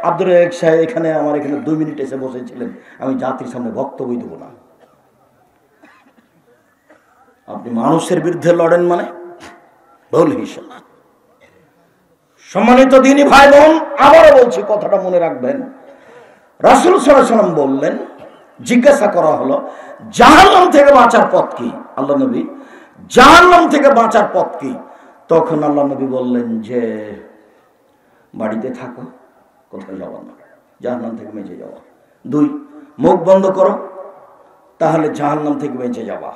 আব্দুর রাজ্জাক সাহেব এখানে আমার এখানে 2 মিনিট এসে বসেছিলেন, আমি জাতির সামনে বক্তব্য দেব না। আপনি মানুষের বিরুদ্ধে লড়েন মানে ভুল হিসাব। সম্মানিত দিনী ভাই বোন, আবারও বলছি, কথাটা মনে রাখবেন। রাসূল সাল্লাল্লাহু আলাইহি ওয়াসাল্লাম বললেন, জিজ্ঞাসা করা হলো জাহান্নাম থেকে বাঁচার পথ কি? আল্লাহ নবী, জাহান্নাম থেকে বাঁচার পথ কি? তখন আল্লাহ নবী বললেন যে বাড়িতে থাকো, কোথাও যাওয়া না, জাহান্নাম থেকে বেঁচে যাওয়া। 2, মুখ বন্ধ করো, তাহলে জাহান্নাম থেকে বেঁচে যাওয়া।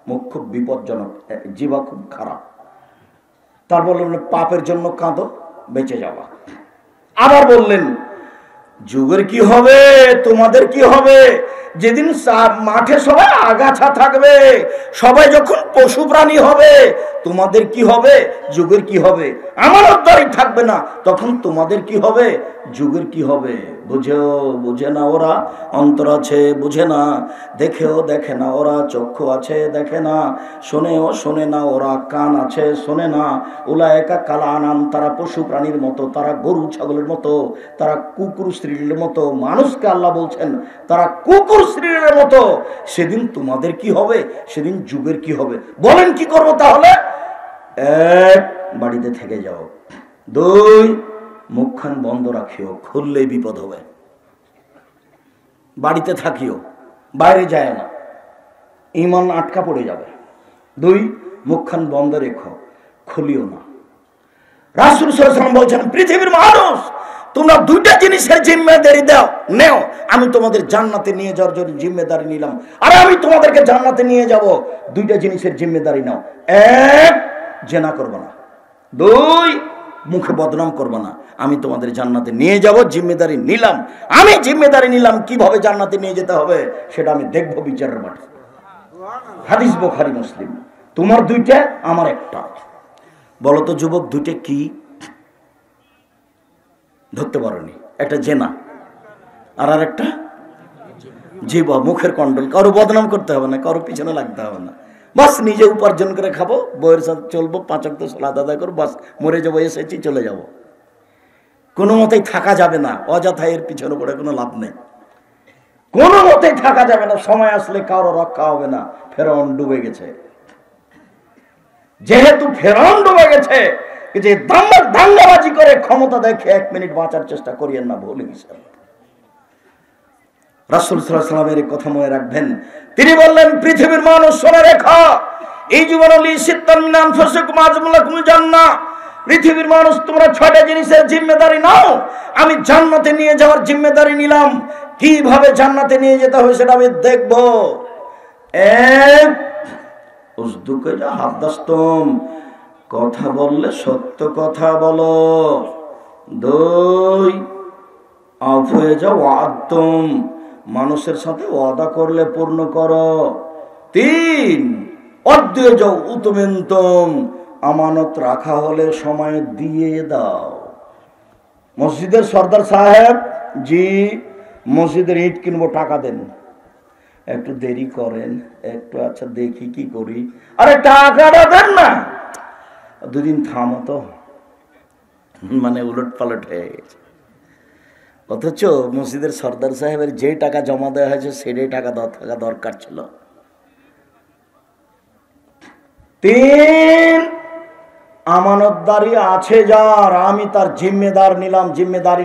মুখ খুব বিপজ্জনক, জিহ্বা খুব খারাপ। তারপর বললেন পাপের জন্য কাঁদো, বেঁচে যাওয়া। আবার বললেন যুগের কি হবে, তোমাদের কি হবে? যেদিন মাঠে সবাই আগাছা থাকবে, সবাই যখন পশু প্রাণী হবে, তোমাদের কি হবে? যুগের কি হবে? আমার অন্তরে থাকবে না, তখন তোমাদের কি হবে? যুগের কি হবে? বুঝে না ওরা, অন্তর আছে বুঝে না, দেখেও দেখে না ওরা, চক্ষু আছে দেখে না, শোনেও শোনে না ওরা, কান আছে শোনে না। উলায়েকা কাল আনাম, তারা পশু প্রাণীর মতো, তারা গরু ছাগলের মতো, তারা কুকুর স্ত্রীর মতো। মানুষকে আল্লাহ বলছেন তারা কুকুর স্ত্রীর মতো। সেদিন তোমাদের কি হবে? সেদিন যুগের কি হবে? বলেন কি করবো তাহলে? এক, বাড়িতে থেকে যাও। দুই, মুখখান বন্ধ রাখিও, খুললেই বিপদ হবে। বাড়িতে থাকিও, বাইরে যায় না, ঈমান আটকা পড়ে যাবে। দুই, মুখখান বন্ধ রেখো, খুলিও না। রাসূল সাল্লাল্লাহু আলাইহি ওয়াসাল্লাম বলছেন পৃথিবীর মানুষ তোমরা দুইটা জিনিসের জিম্মেদারি দাও, নেও। আমি তোমাদের জান্নাতে নিয়ে যাওয়ার জন্য জিম্মেদারি নিলাম, আর আমি তোমাদেরকে জান্নাতে নিয়ে যাব। দুইটা জিনিসের জিম্মেদারি নাও। এক, জেনা করবে না। দুই, মুখে বদনাম করবে না। আমি তোমাদের জান্নাতে নিয়ে যাব, জিম্মেদারি নিলাম। আমি জিম্মেদারি নিলাম, কিভাবে জান্নাতে নিয়ে যেতে হবে সেটা আমি দেখব বিচারের মাঠে। হাদিস বুখারী মুসলিম। তোমার দুইটা, আমার একটা। বলো তো যুবক, দুইটা কি ধরতে পারোনি? একটা জেনা, আর একটা জিহ্বা, মুখের কন্ট্রোল। কারো বদনাম করতে হবে না, কারো পিছনে লাগতে হবে না, বাস নিজে উপার্জন করে খাবো, বইয়ের সাথে চলবো, 5 ওয়াক্ত সালাত আদায় করবো, বাস মরে যাবো, এসেছি চলে যাব। কোনো মতেই থাকা যাবে না, অযথা এর পিছনে পড়ে কোনো লাভ নেই। কোনো মতেই থাকা যাবে না, সময় আসলে কারো রক্ষা হবে না। ফেরাউন ডুবে গেছে। যেহেতু ফেরাউন ডুবে গেছে, যে দাঙ্গাবাজি করে ক্ষমতা দেখে 1 মিনিট বাঁচার চেষ্টা করিয়েন না, ভুলে গেছেন। রাসূল সাল্লাল্লাহু আলাইহি ওয়াসাল্লামের কথা মনে রাখবেন। তিনি বললেন পৃথিবীর মানুষ শুনে রেখো, এই জীবনে সিত্তান মিন আনফুসিকুম আযমুলাকুম জান্নাহ। পৃথিবীর মানুষ তোমরা 6টা জিনিসের জিম্মেদারি নাও, আমি জান্নাতে নিয়ে যাওয়ার জিম্মেদারি নিলাম। কিভাবে জান্নাতে নিয়ে যেতে হবে সেটা আমি দেখব। এক, উসদুকে যা হাদাসতুম, কথা বললে সত্য কথা বলো। দুই, আফ হয়ে যাও ওয়াদতুম, মানুষের সাথে ওয়াদা করলে পূর্ণ করো। তিন, অদ্দে যাও উতমিনতুম, আমানত রাখা হলে সময় দিয়ে দাও। মসজিদের সর্দার সাহেব, জি মসজিদের ইট কিনবো, টাকা দেন। একটু দেরি করেন, একটু আচ্ছা দেখি কি করি, আরে টাকাটা দেন না। 2 দিন থামো তো, মানে উলট পালট হয়ে গেছে। অথচ মসজিদের সর্দার সাহেবের যে টাকা জমা দেওয়া হয়েছে সেটাই টাকা থাকা দরকার ছিল। 3, আমানতদারি আছে যার, আমি তার জিম্মেদারি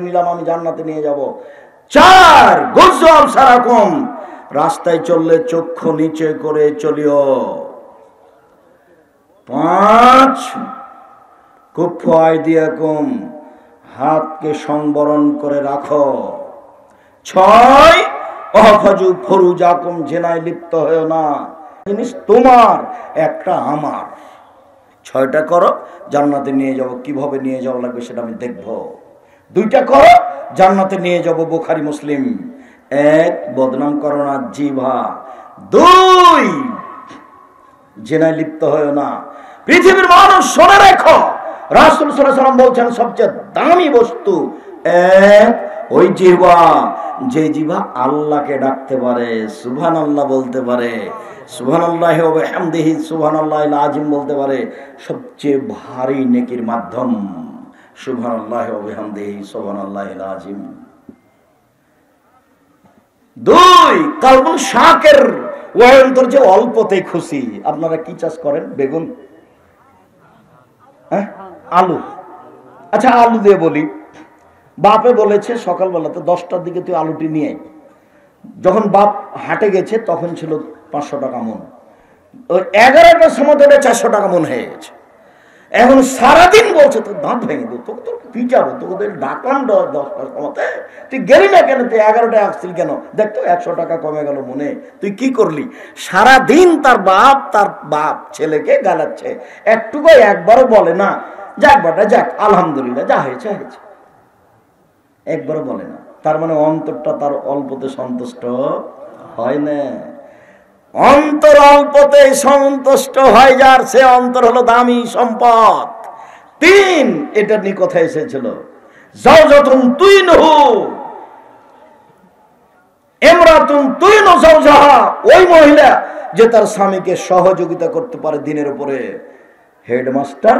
নিলাম, আমি জান্নাতে নিয়ে যাব। 4, গুজব সারাকম, রাস্তায় চললে চক্ষু নিচে করে চলিও। 5, কুফু আইদিয়াকুম, হাতকে সংবরণ করে রাখো। 6, অহফাজু ফুরুজাকুম, জেনায় লিপ্ত হয়েও না। জিনিস তোমার, একটা আমার। 6টা করো, জান্নাতে নিয়ে যাব। কিভাবে নিয়ে যাওয়া লাগবে সেটা আমি দেখব। 2টা করো, জান্নাতে নিয়ে যাব। বুখারী মুসলিম। 1, বদনাম করো না, জিহ্বা। 2, জেনায় লিপ্ত হয়েও না। পৃথিবীর মানুষ শুনে রেখো, রাসূল সাল্লাল্লাহু আলাইহি ওয়াসাল্লাম বলছেন সবচেয়ে দামি বস্তু 1, ওই জিহ্বা, যে জিহ্বা আল্লাহকে ডাকতে পারে, সুবহানাল্লাহ বলতে পারে, সুবহানাল্লাহি ওয়া বিহামদিহি সুবহানাল্লাহিল আযীম বলতে পারে। সবচেয়ে ভারী নেকির মাধ্যম সুবহানাল্লাহি ওয়া বিহামদিহি সুবহানাল্লাহিল আযীম। 2, কালবুন শাকির, ওই অন্তর যে অল্পতেই খুশি। আপনারা কি চাষ করেন? বেগুন, আলু। আচ্ছা আলু দিয়ে বলি, বাপে বলেছে সকালবেলাতে 10টার দিকে তুই আলুটি নিয়ে। যখন বাপ হাটে গেছে তখন ছিল 500 টাকা মন। ওই 11টার সময় তো 400 টাকা মন হয়ে গেছে। এখন সারাদিন বলছে তোর দাঁত ভেঙে দেবো, তোকে তোর পিটাবো, তোকে ডাকলাম 10টার সময়তে, তুই গেলি না কেন? তুই 11টায় আসছিল কেন? দেখতো 100 টাকা কমে গেল মনে, তুই কি করলি? সারাদিন তার বাপ ছেলেকে গালাচ্ছে, একটুকু একবারও বলে না যাক বেটা যাক, আলহামদুলিল্লাহ, যা হয়েছে হয়েছে, একবারও বলে না। তার মানে অন্তরটা তার অল্পতে সন্তুষ্ট হয় না। অন্তর অল্পতে সন্তুষ্ট হয় যার, সে অন্তর হলো দামি সম্পদ। 3 এটা নিয়ে কথা এসেছিল, যাওজাতুন তুইনহু ইমরাতুন তুইনু যাওজাহা, ওই মহিলা যে তার স্বামীকে সহযোগিতা করতে পারে দিনের উপরে। হেডমাস্টার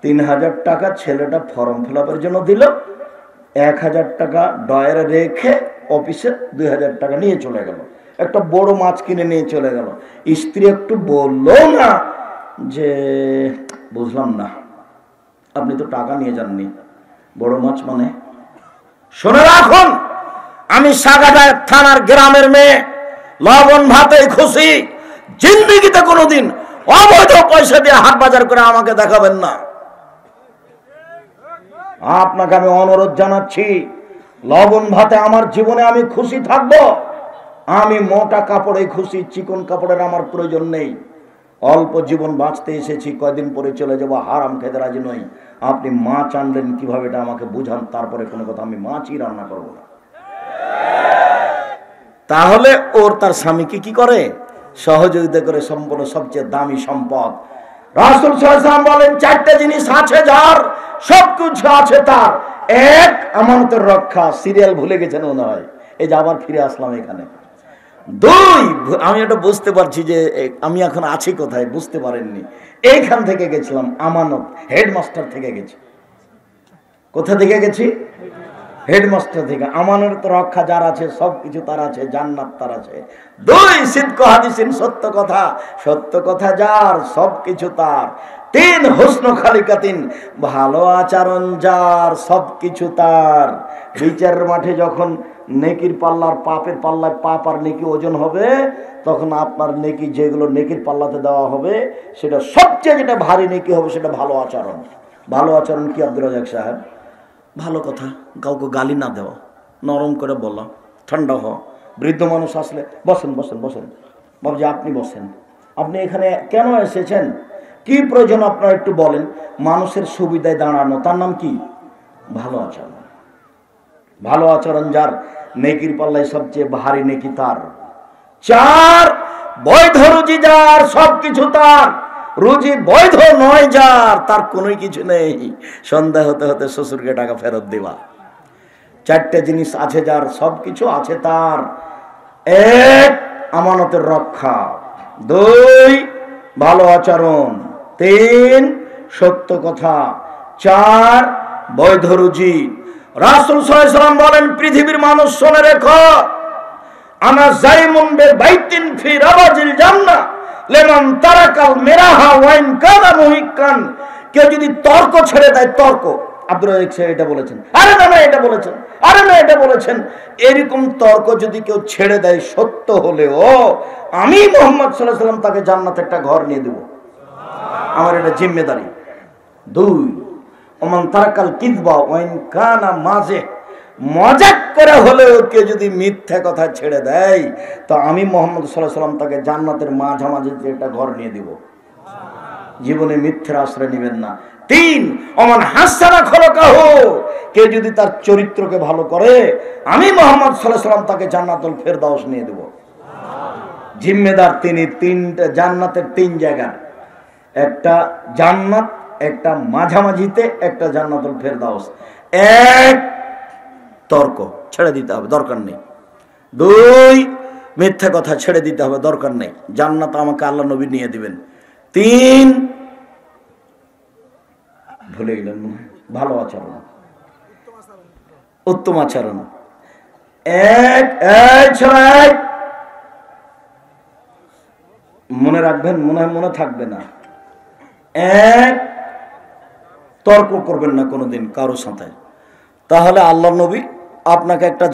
3000 টাকা ছেলেটা ফর্ম ফিল আপের জন্য দিল, 1000 টাকা ডয়ারে রেখে অফিসে 2000 টাকা নিয়ে চলে গেল, একটা বড় মাছ কিনে নিয়ে চলে গেল। স্ত্রী একটু বললো না যে বুঝলাম না, আপনি তো টাকা নিয়ে যাননি, বড় মাছ মানে? শুনে রাখুন, আমি সাগাটা থানার গ্রামের মেয়ে, লবণ ভাতে খুশি, জিন্দেগিতে কোনোদিন অবৈধ পয়সা দিয়ে হাট বাজার করে আমাকে দেখাবেন না। আপনাকে আমি অনুরোধ জানাচ্ছি, লবণ ভাতে আমার জীবনে আমি খুশি থাকবো। আমি মোটা কাপড়ে খুশি, চিকন কাপড়ের আমার প্রয়োজন নেই। অল্প জীবন বাঁচতে এসেছি, কয়দিন পরে চলে যাবো, হারাম খেতে রাজি নই। আপনি মাছ আনলেন কিভাবে এটা আমাকে বুঝান, তারপরে কোনো কথা, আমি মাছই রান্না করবো না। তাহলে ওর তার স্বামীকে কি করে? সহযোগিতা করে। সম্পূর্ণ সবচেয়ে দামি সম্পদ। রাসূল সাল্লাল্লাহু আলাইহি ওয়াসাল্লাম বলেন 4টে জিনিস আছে যার, সবকিছু আছে তার। 1 আমানতের রক্ষা, সিরিয়াল ভুলে গেছেন মনে হয়, এই যে আবার ফিরে আসলাম এখানে। 2 আমি এটা বুঝতে পারছি যে আমি এখন আছি কোথায়, বুঝতে পারেননি, এইখান থেকে গেছিলাম, আমানত, হেডমাস্টার থেকে গেছি। কোথা থেকে গেছি? হেডমাস্টার থেকে। আমানত রক্ষা যার আছে, সবকিছু তার আছে, জান্নাত তার আছে। 2 সিদকু হাদিসিন, সত্য কথা, সত্য কথা যার, সবকিছু তার। 3 হুসনু খালিকাতিন, ভালো আচরণ যার, সবকিছু তার। বিচারের মাঠে যখন নেকির পাল্লার পাপের পাল্লায় পাপ আর নেকি ওজন হবে, তখন আপনার নেকি যেগুলো নেকির পাল্লাতে দেওয়া হবে, সেটা সবচেয়ে যেটা ভারী নেকি হবে সেটা ভালো আচরণ। ভালো আচরণ কি আব্দুর রাজাক সাহেব? ভালো কথা, কাউকে গালি না দেওয়া, নরম করে বলা, ঠান্ডা হওয়া। বৃদ্ধ মানুষ আসলে বসেন বসেন বসেন, বাবুজি আপনি বসেন, আপনি এখানে কেন এসেছেন, কি প্রয়োজন আপনার একটু বলেন। মানুষের সুবিধায় দাঁড়ানো, তার নাম কি? ভালো আচরণ। ভালো আচরণ যার, নেকির পাল্লায় সবচেয়ে ভারী নেকি তার। 4 বৈধ রুজি যার, সবকিছু তার। রুজি বৈধ নয় যার, তার কোনো কিছু নেই, সন্ধ্যা হতে হতে শ্বশুরকে টাকা ফেরত দেওয়া। 4টে জিনিস আছে যার, সবকিছু আছে তার। 1 আমানতের রক্ষা, 2 ভালো আচরণ, 3 সত্য কথা, 4 বৈধ রুজি। রাসূল সাল্লাল্লাহু আলাইহি ওয়াসাল্লাম বলেন, পৃথিবীর মানুষ শুনে রেখো, আনা যাইমুন বাইতিন ফি রাবাজিল জান্নাহ লিমান তারাকাল মিরাহা ওয়া ইন কানা মুহিক্কান। কেউ যদি তর্ক ছেড়ে দেয়, তর্ক, আব্দুর রাজ্জাক সাহেব এটা বলেছেন, আরে না না এটা বলেছেন, আরে না এটা বলেছেন, এরকম তর্ক যদি কেউ ছেড়ে দেয় সত্য হলেও, আমি মুহাম্মদ সাল্লাল্লাহু আলাইহি ওয়াসাল্লাম তাকে জান্নাতে একটা ঘর নিয়ে দেব, আমার এটা জিম্মেদারি। 2 ওমান তারাকাল কিযবা ওয়া ইন কানা মাযিহ, মজাক করে হলেও কেউ যদি মিথ্যা কথা ছেড়ে দেয়, তো আমি মুহাম্মদ সাল্লাল্লাহু আলাইহি ওয়াসাল্লাম তাকে জান্নাতের মাঝামাঝি একটা ঘর নিয়ে দেব। জীবনে মিথ্যার আশ্রয় নেবেন না। 3 ওমান হাসানা খলকাহু, কেউ যদি তার চরিত্রকে ভালো করে, আমি মুহাম্মদ সাল্লাল্লাহু আলাইহি ওয়াসাল্লাম তাকে জান্নাতুল ফেরদাউস নিয়ে দেব। জিম্মেদার তিনি। 3টে জান্নাতের 3 জায়গা, একটা জান্নাত, একটা মাঝামাঝিতে, একটা জান্নাতুল ফেরদাউস। 1 তর্ক ছেড়ে দিতে হবে, দরকার নেই। 2 মিথ্যা কথা ছেড়ে দিতে হবে, দরকার নেই, জান্নাত আমাকে আল্লাহ নবী নিয়ে দিবেন। 3 ভুলে গেলেন, ভালো আচরণ, উত্তম আচরণ। 1 মনে রাখবেন, মনে থাকবে না। 1 তর্ক করবেন না কোনোদিন কারোর সাথে, তাহলে আল্লাহ নবী আপনাকে একটা